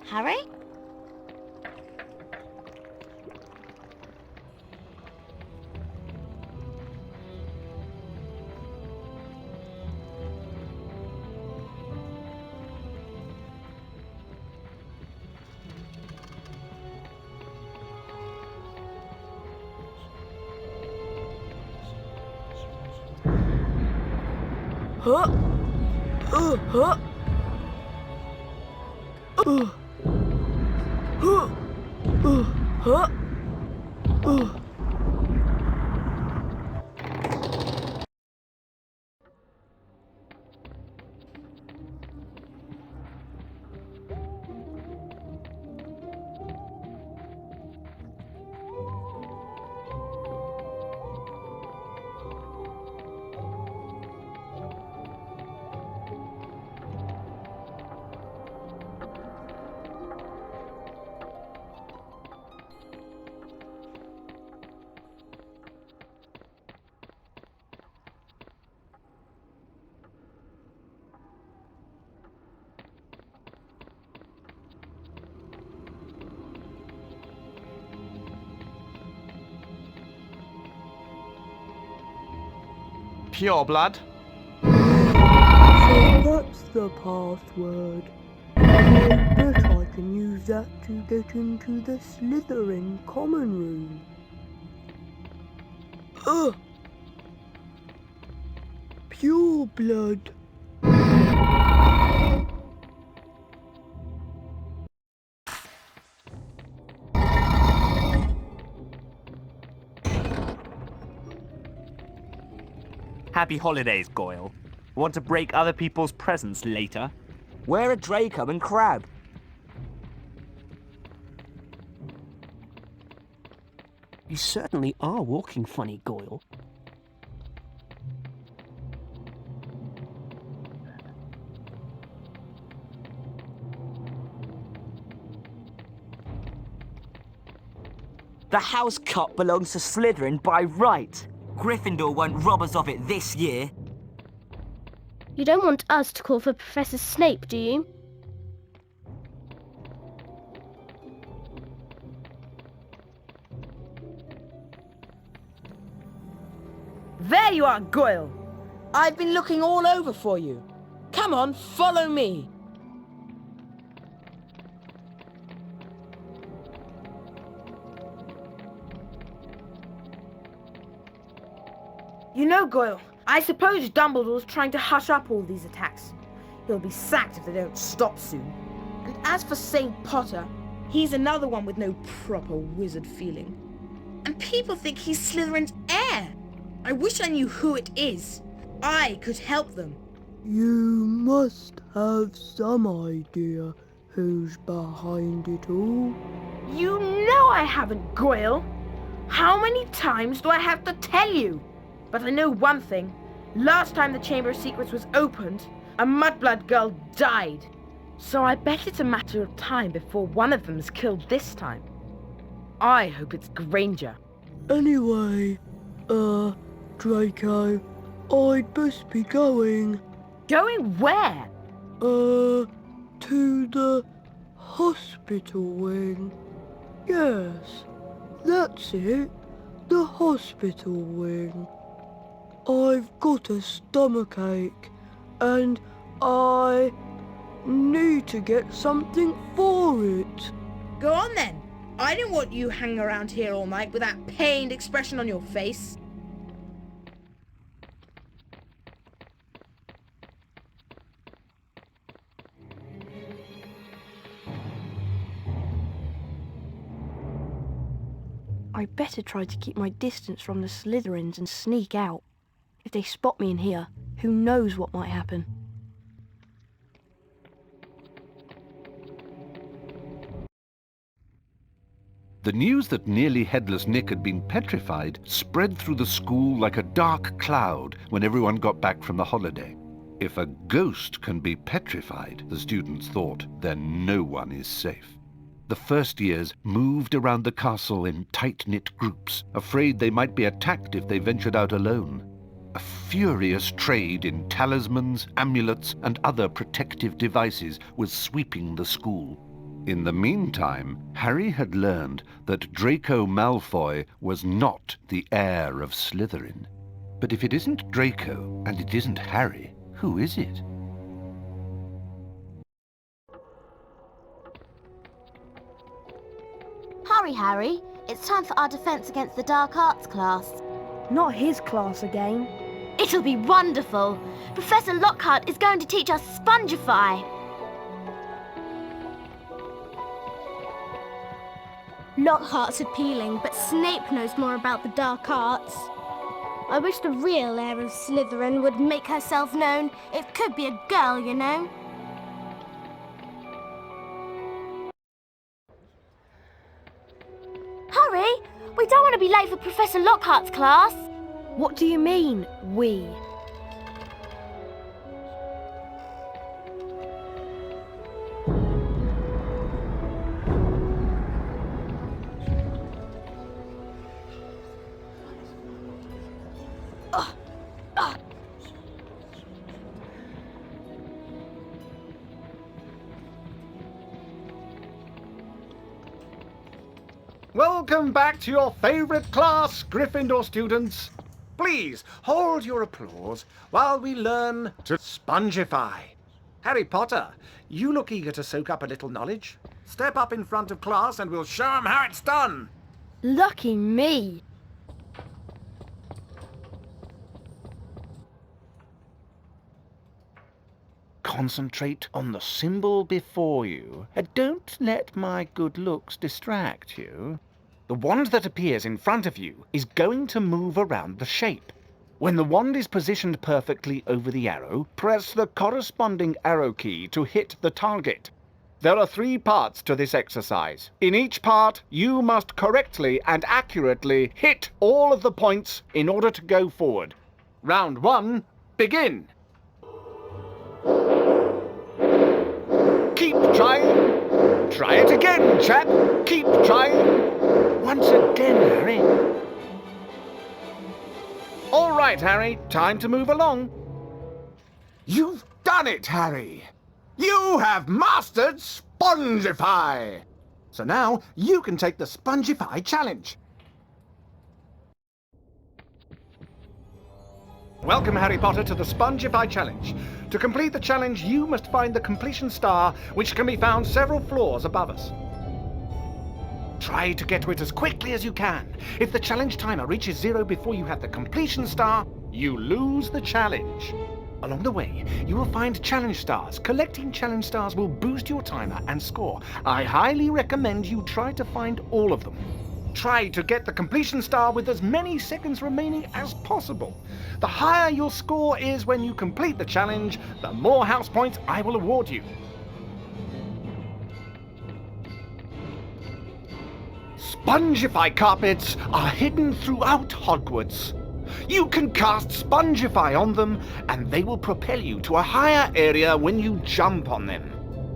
Harry? Huh? Huh? Huh? Pure blood. So that's the password. I bet I can use that to get into the Slytherin common room. Ugh! Pure blood. Happy holidays, Goyle. Want to break other people's presents later? Where are Draco and Crab? You certainly are walking funny, Goyle. The house cup belongs to Slytherin by right. Gryffindor won't rob us of it this year. You don't want us to call for Professor Snape, do you? There you are, Goyle. I've been looking all over for you. Come on, follow me. You know, Goyle, I suppose Dumbledore's trying to hush up all these attacks. He'll be sacked if they don't stop soon. And as for St. Potter, he's another one with no proper wizard feeling. And people think he's Slytherin's heir. I wish I knew who it is. I could help them. You must have some idea who's behind it all. You know I haven't, Goyle. How many times do I have to tell you? But I know one thing. Last time the Chamber of Secrets was opened, a mudblood girl died. So I bet it's a matter of time before one of them is killed this time. I hope it's Granger. Anyway, Draco, I'd best be going. Going where? To the hospital wing. Yes, that's it. The hospital wing. I've got a stomachache, and I need to get something for it. Go on then. I didn't want you hanging around here all night with that pained expression on your face. I better try to keep my distance from the Slytherins and sneak out. If they spot me in here, who knows what might happen. The news that nearly headless Nick had been petrified spread through the school like a dark cloud when everyone got back from the holiday. If a ghost can be petrified, the students thought, then no one is safe. The first years moved around the castle in tight-knit groups, afraid they might be attacked if they ventured out alone. A furious trade in talismans, amulets, and other protective devices was sweeping the school. In the meantime, Harry had learned that Draco Malfoy was not the heir of Slytherin. But if it isn't Draco, and it isn't Harry, who is it? Hurry, Harry. It's time for our defense against the dark arts class. Not his class again. It'll be wonderful. Professor Lockhart is going to teach us Spongify. Lockhart's appealing, but Snape knows more about the dark arts. I wish the real heir of Slytherin would make herself known. It could be a girl, you know. Hurry! We don't want to be late for Professor Lockhart's class. What do you mean, we? Welcome back to your favourite class, Gryffindor students. Please hold your applause while we learn to spongify. Harry Potter, you look eager to soak up a little knowledge. Step up in front of class and we'll show 'em how it's done. Lucky me. Concentrate on the symbol before you, and don't let my good looks distract you. The wand that appears in front of you is going to move around the shape. When the wand is positioned perfectly over the arrow, press the corresponding arrow key to hit the target. There are 3 parts to this exercise. In each part, you must correctly and accurately hit all of the points in order to go forward. Round 1, begin! Keep trying. Try it again, chap. Keep trying. Once again, Harry. All right, Harry. Time to move along. You've done it, Harry. You have mastered Spongify. So now you can take the Spongify challenge. Welcome, Harry Potter, to the Spongify challenge. To complete the challenge, you must find the completion star, which can be found several floors above us. Try to get to it as quickly as you can. If the challenge timer reaches 0 before you have the completion star, you lose the challenge. Along the way, you will find challenge stars. Collecting challenge stars will boost your timer and score. I highly recommend you try to find all of them. Try to get the completion star with as many seconds remaining as possible. The higher your score is when you complete the challenge, the more house points I will award you. Spongify carpets are hidden throughout Hogwarts. You can cast Spongify on them, and they will propel you to a higher area when you jump on them.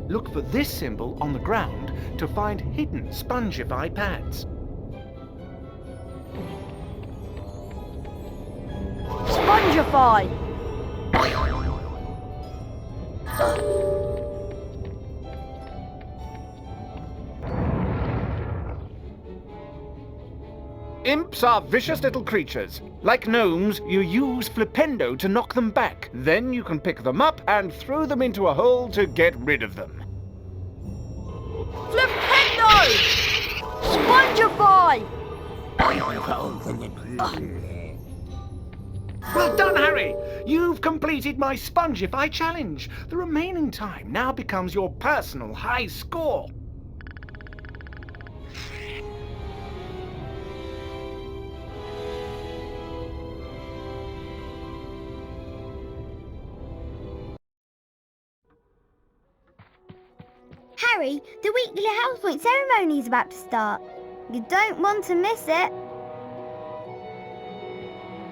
Look for this symbol on the ground to find hidden Spongify pads. Spongify! Imps are vicious little creatures. Like gnomes, you use Flipendo to knock them back. Then you can pick them up and throw them into a hole to get rid of them. Flipendo! Well done, Harry! You've completed my Spongify challenge. The remaining time now becomes your personal high score. Harry, the weekly house point ceremony is about to start. You don't want to miss it.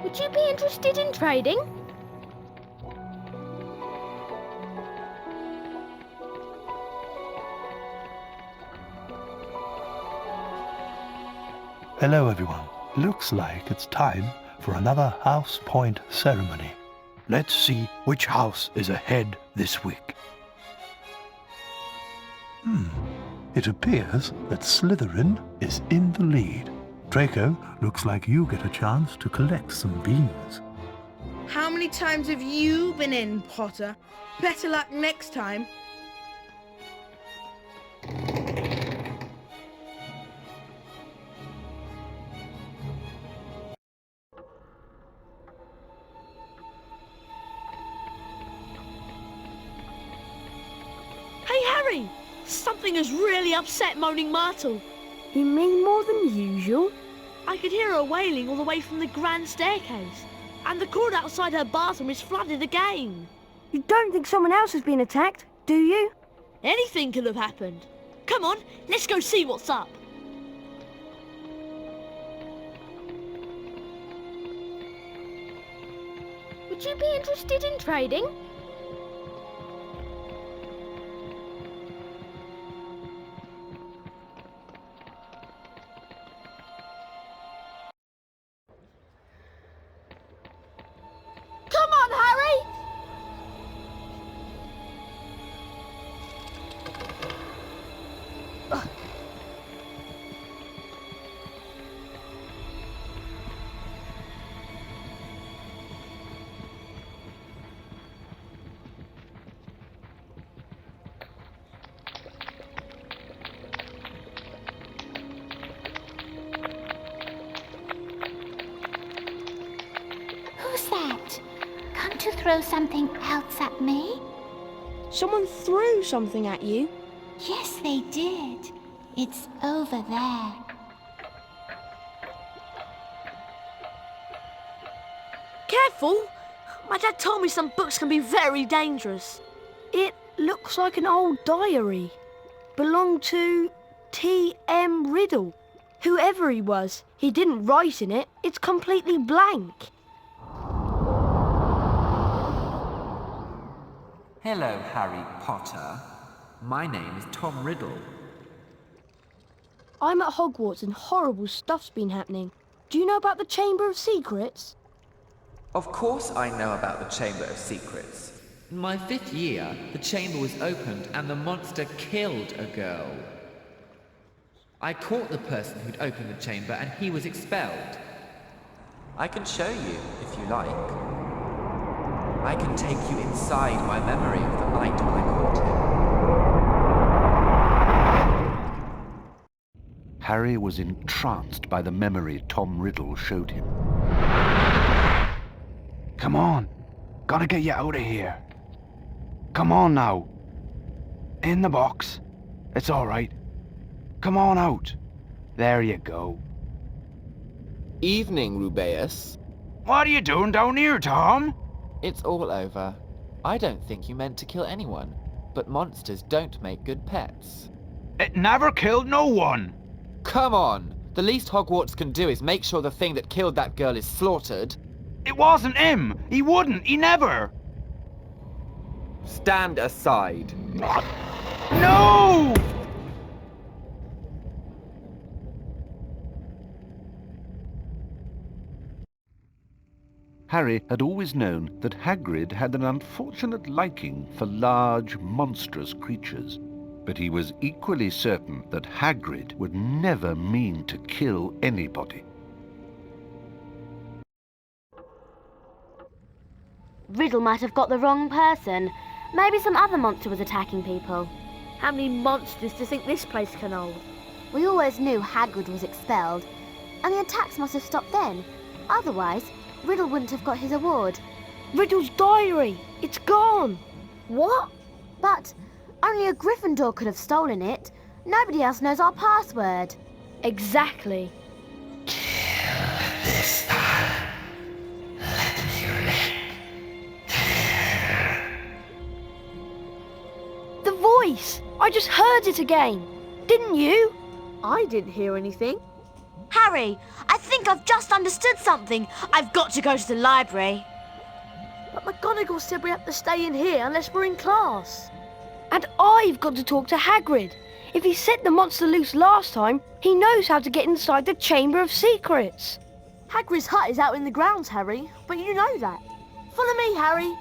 Would you be interested in trading? Hello everyone. Looks like it's time for another house point ceremony. Let's see which house is ahead this week. It appears that Slytherin is in the lead. Draco, looks like you get a chance to collect some beans. How many times have you been in, Potter? Better luck next time. Hey, Harry! Something has really upset Moaning Myrtle. You mean more than usual? I could hear her wailing all the way from the grand staircase. And the cord outside her bathroom is flooded again. You don't think someone else has been attacked, do you? Anything could have happened. Come on, let's go see what's up. Would you be interested in trading? Come on, Harry! Who's that? Come to throw something else at me? Someone threw something at you? Yes, they did. It's over there. Careful! My dad told me some books can be very dangerous. It looks like an old diary. Belonged to T.M. Riddle. Whoever he was, he didn't write in it. It's completely blank. Hello, Harry Potter. My name is Tom Riddle. I'm at Hogwarts and horrible stuff's been happening. Do you know about the Chamber of Secrets? Of course I know about the Chamber of Secrets. In my 5th year, the chamber was opened and the monster killed a girl. I caught the person who'd opened the chamber and he was expelled. I can show you, if you like. I can take you inside my memory of the night when I caught him. Harry was entranced by the memory Tom Riddle showed him. Come on. Gotta get you out of here. Come on now. In the box. It's all right. Come on out. There you go. Evening, Rubeus. What are you doing down here, Tom? It's all over. I don't think you meant to kill anyone, but monsters don't make good pets. It never killed no one. Come on. The least Hogwarts can do is make sure the thing that killed that girl is slaughtered. It wasn't him. He wouldn't. He never. Stand aside. No! Harry had always known that Hagrid had an unfortunate liking for large, monstrous creatures. But he was equally certain that Hagrid would never mean to kill anybody. Riddle might have got the wrong person. Maybe some other monster was attacking people. How many monsters do you think this place can hold? We always knew Hagrid was expelled, and the attacks must have stopped then. Otherwise, Riddle wouldn't have got his award. Riddle's diary! It's gone! What? But only a Gryffindor could have stolen it. Nobody else knows our password. Exactly. The voice! I just heard it again. Didn't you? I didn't hear anything. Harry, I think I've just understood something. I've got to go to the library. But McGonagall said we have to stay in here unless we're in class. And I've got to talk to Hagrid. If he set the monster loose last time, he knows how to get inside the Chamber of Secrets. Hagrid's hut is out in the grounds, Harry, but you know that. Follow me, Harry.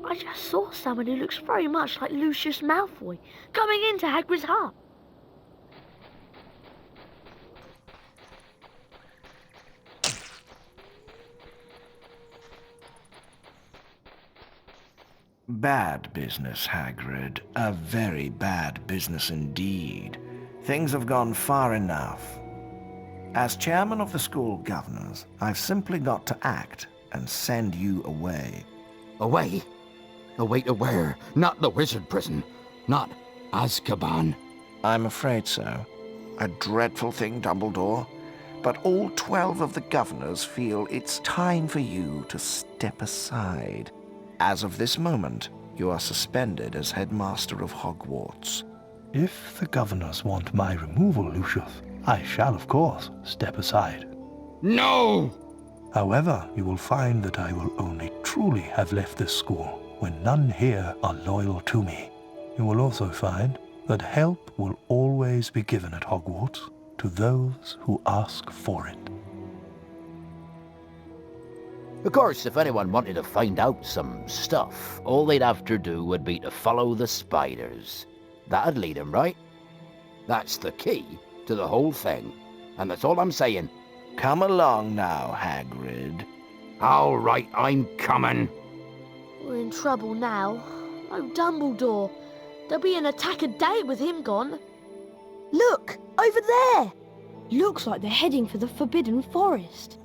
I just saw someone who looks very much like Lucius Malfoy coming into Hagrid's hut. Bad business, Hagrid. A very bad business indeed. Things have gone far enough. As chairman of the school governors, I've simply got to act and send you away. Away? Away to where? Not the wizard prison. Not Azkaban. I'm afraid so. A dreadful thing, Dumbledore. But all 12 of the governors feel it's time for you to step aside. As of this moment, you are suspended as headmaster of Hogwarts. If the governors want my removal, Lucius, I shall, of course, step aside. No! However, you will find that I will only truly have left this school when none here are loyal to me. You will also find that help will always be given at Hogwarts to those who ask for it. Of course, if anyone wanted to find out some stuff, all they'd have to do would be to follow the spiders. That'd lead them, right? That's the key to the whole thing, and that's all I'm saying. Come along now, Hagrid. All right, I'm coming. We're in trouble now. Oh, Dumbledore. There'll be an attack a day with him gone. Look, over there. Looks like they're heading for the Forbidden Forest.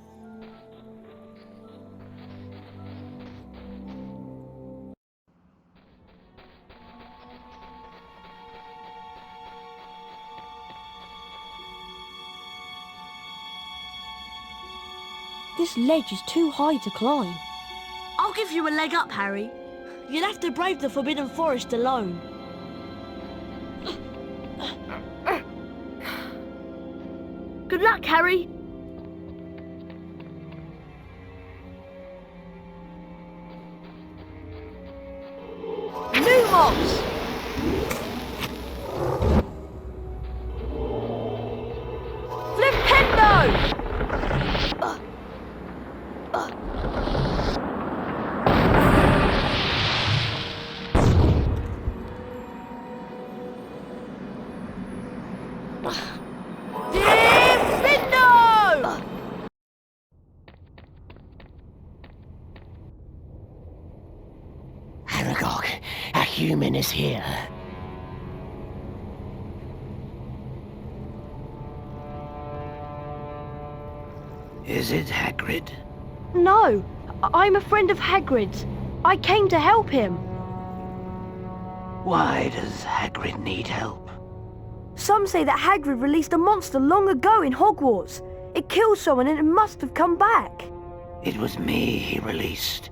This ledge is too high to climb. I'll give you a leg up, Harry. You'll have to brave the Forbidden Forest alone. Good luck, Harry. Lumos! Flipendo! Human is here. Is it Hagrid? No, I'm a friend of Hagrid's. I came to help him. Why does Hagrid need help? Some say that Hagrid released a monster long ago in Hogwarts. It killed someone and it must have come back. It was me he released,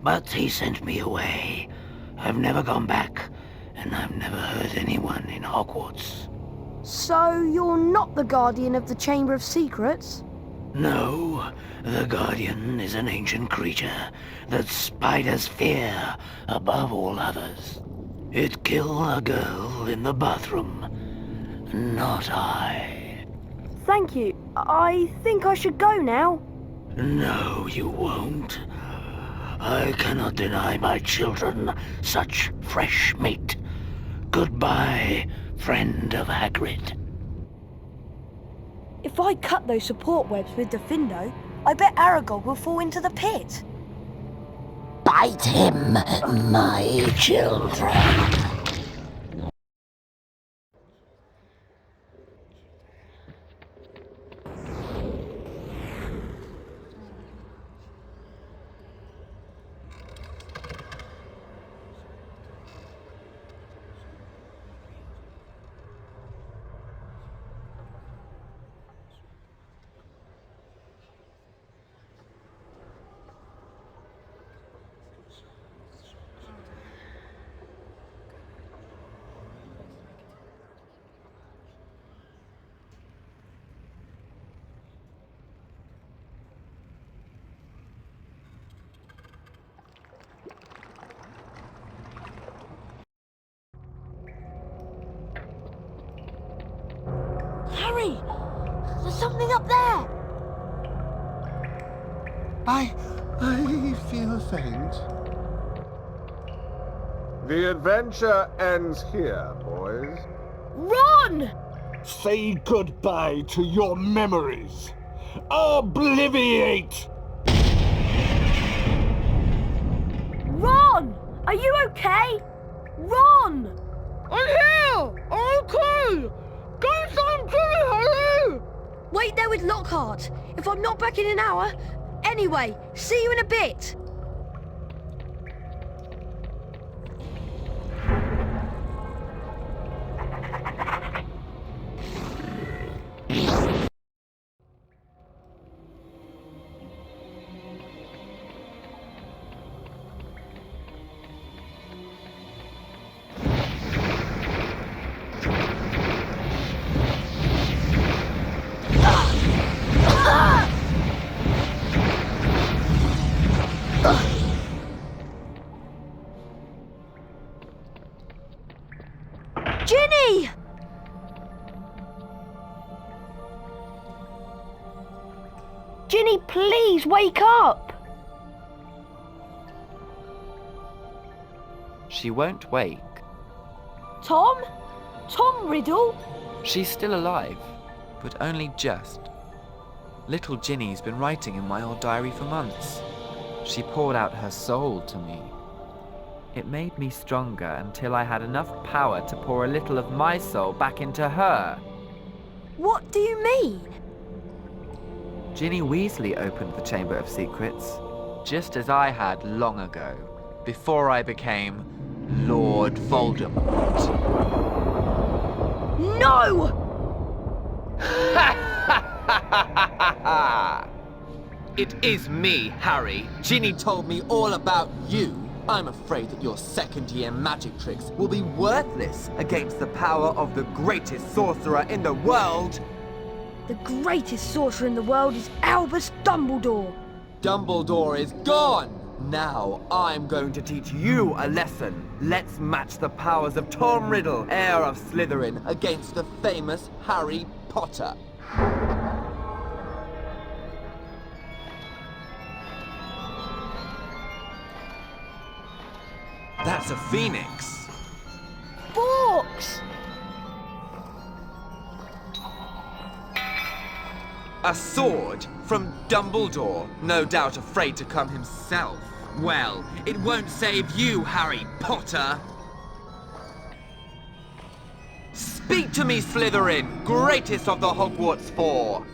but he sent me away. I've never gone back, and I've never hurt anyone in Hogwarts. So you're not the guardian of the Chamber of Secrets? No, the Guardian is an ancient creature that spiders fear above all others. It killed a girl in the bathroom, not I. Thank you. I think I should go now. No, you won't. I cannot deny my children such fresh meat. Goodbye, friend of Hagrid. If I cut those support webs with Gryffindor, I bet Aragog will fall into the pit. Bite him, my children. Harry! There's something up there! I feel faint. The adventure ends here, boys. Run! Say goodbye to your memories. Obliviate! Ron! Are you okay? Ron! I'm here! I'm okay! Go find Ginny, Harry! Wait there with Lockhart. If I'm not back in an hour... Anyway, see you in a bit. Ginny! Ginny, please wake up! She won't wake. Tom? Tom Riddle? She's still alive, but only just. Little Ginny's been writing in my old diary for months. She poured out her soul to me. It made me stronger until I had enough power to pour a little of my soul back into her. What do you mean? Ginny Weasley opened the Chamber of Secrets, just as I had long ago, before I became Lord Voldemort. No! It is me, Harry. Ginny told me all about you. I'm afraid that your second-year magic tricks will be worthless against the power of the greatest sorcerer in the world. The greatest sorcerer in the world is Albus Dumbledore. Dumbledore is gone. Now I'm going to teach you a lesson. Let's match the powers of Tom Riddle, heir of Slytherin, against the famous Harry Potter. That's a phoenix. Books! A sword from Dumbledore, no doubt afraid to come himself. Well, it won't save you, Harry Potter. Speak to me, Slytherin, greatest of the Hogwarts Four.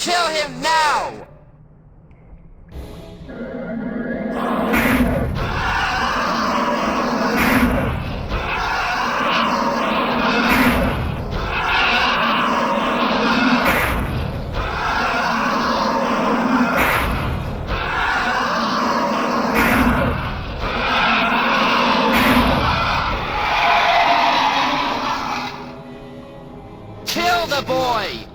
Kill him now! Kill the boy!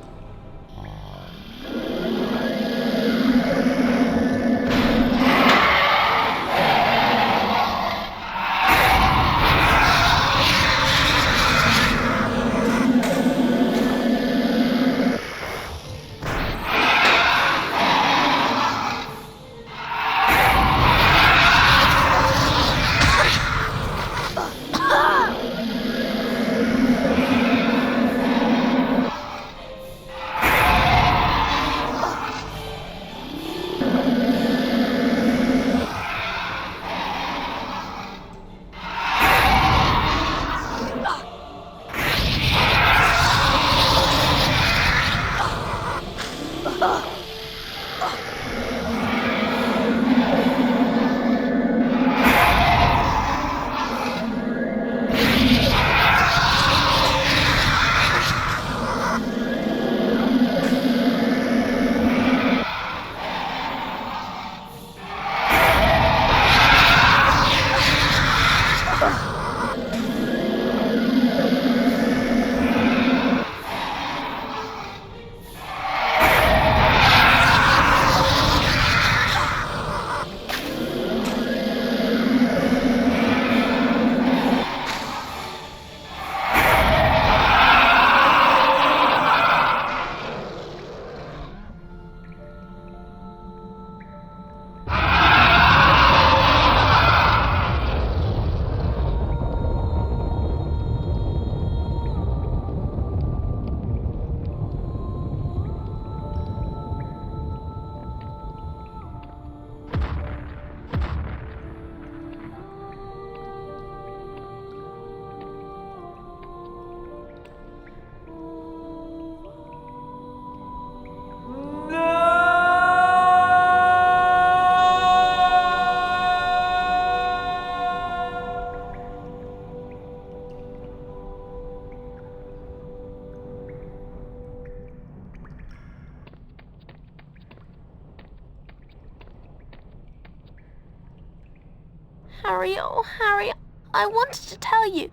Harry, oh Harry, I wanted to tell you.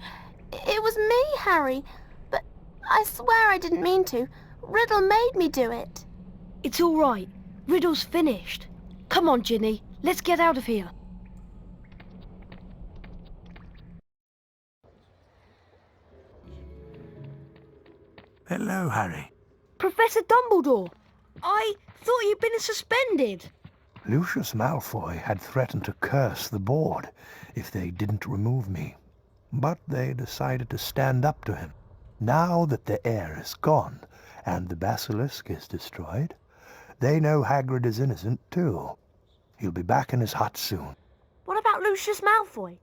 It was me, Harry. But I swear I didn't mean to. Riddle made me do it. It's all right. Riddle's finished. Come on, Ginny. Let's get out of here. Hello, Harry. Professor Dumbledore, I thought you'd been suspended. Lucius Malfoy had threatened to curse the board if they didn't remove me. But they decided to stand up to him. Now that the heir is gone and the basilisk is destroyed, they know Hagrid is innocent too. He'll be back in his hut soon. What about Lucius Malfoy?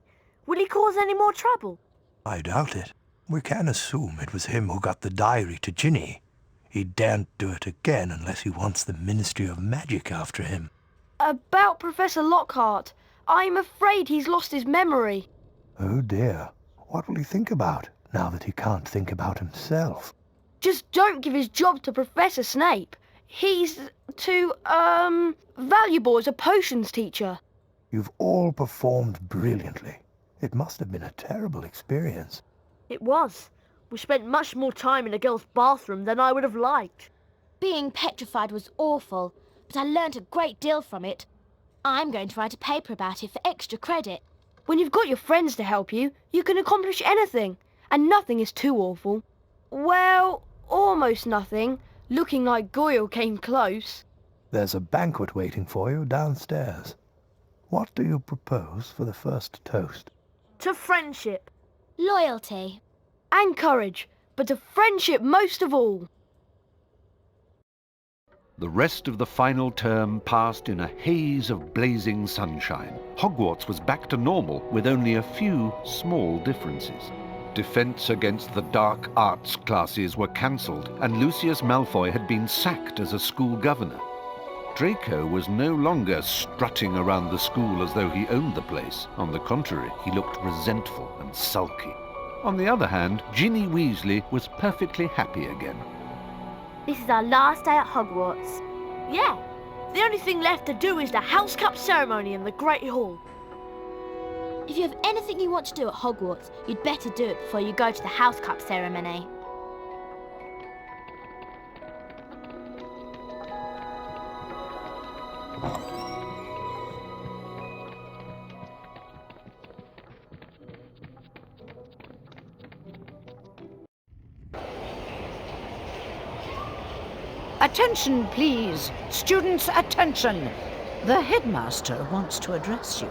Will he cause any more trouble? I doubt it. We can assume it was him who got the diary to Ginny. He daren't do it again unless he wants the Ministry of Magic after him. About Professor Lockhart, I'm afraid he's lost his memory. Oh dear. What will he think about now that he can't think about himself? Just don't give his job to Professor Snape. He's too, valuable as a potions teacher. You've all performed brilliantly. It must have been a terrible experience. It was. We spent much more time in a girl's bathroom than I would have liked. Being petrified was awful, but I learnt a great deal from it. I'm going to write a paper about it for extra credit. When you've got your friends to help you, you can accomplish anything, and nothing is too awful. Well, almost nothing. Looking like Goyle came close. There's a banquet waiting for you downstairs. What do you propose for the first toast? To friendship. Loyalty. And courage, but to friendship most of all. The rest of the final term passed in a haze of blazing sunshine. Hogwarts was back to normal with only a few small differences. Defense against the dark arts classes were cancelled, and Lucius Malfoy had been sacked as a school governor. Draco was no longer strutting around the school as though he owned the place. On the contrary, he looked resentful and sulky. On the other hand, Ginny Weasley was perfectly happy again. This is our last day at Hogwarts. Yeah, the only thing left to do is the House Cup ceremony in the Great Hall. If you have anything you want to do at Hogwarts, you'd better do it before you go to the House Cup ceremony. Attention, please. Students, attention. The headmaster wants to address you.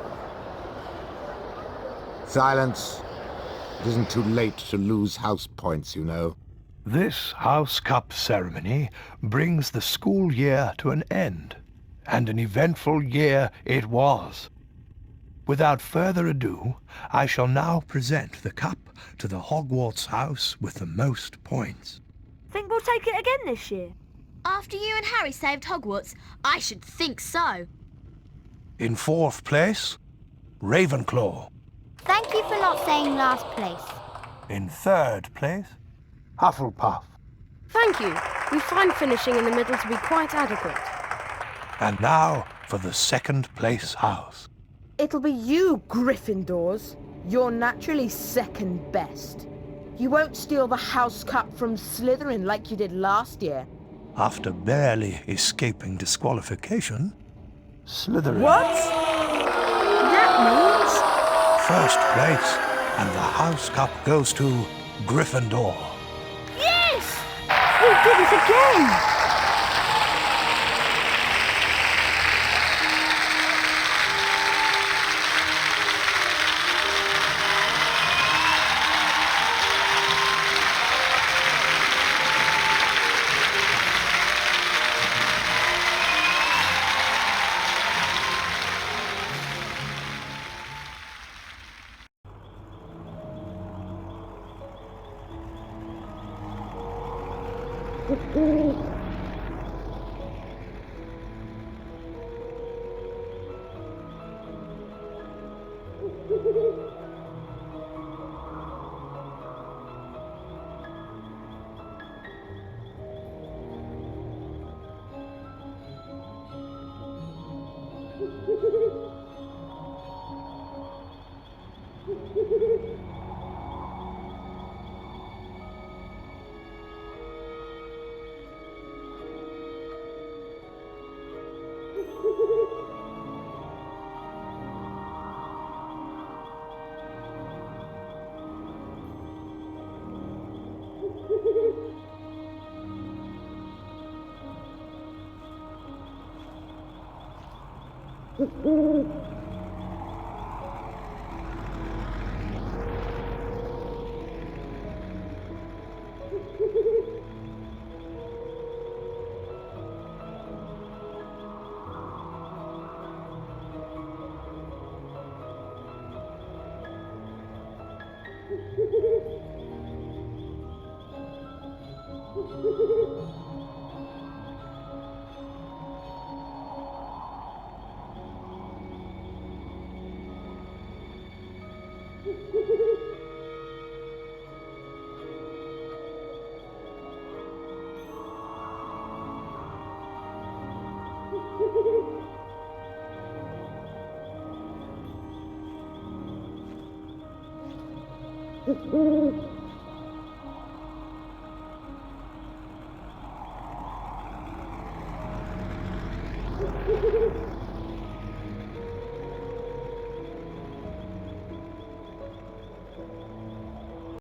Silence. It isn't too late to lose house points, you know. This House Cup ceremony brings the school year to an end, and an eventful year it was. Without further ado, I shall now present the cup to the Hogwarts house with the most points. Think we'll take it again this year? After you and Harry saved Hogwarts, I should think so. In 4th place, Ravenclaw. Thank you for not saying last place. In 3rd place, Hufflepuff. Thank you. We find finishing in the middle to be quite adequate. And now for the 2nd place house. It'll be you, Gryffindors. You're naturally second best. You won't steal the House Cup from Slytherin like you did last year. After barely escaping disqualification, Slytherin. What? That means... 1st place, and the House Cup goes to Gryffindor. Yes! We did it again!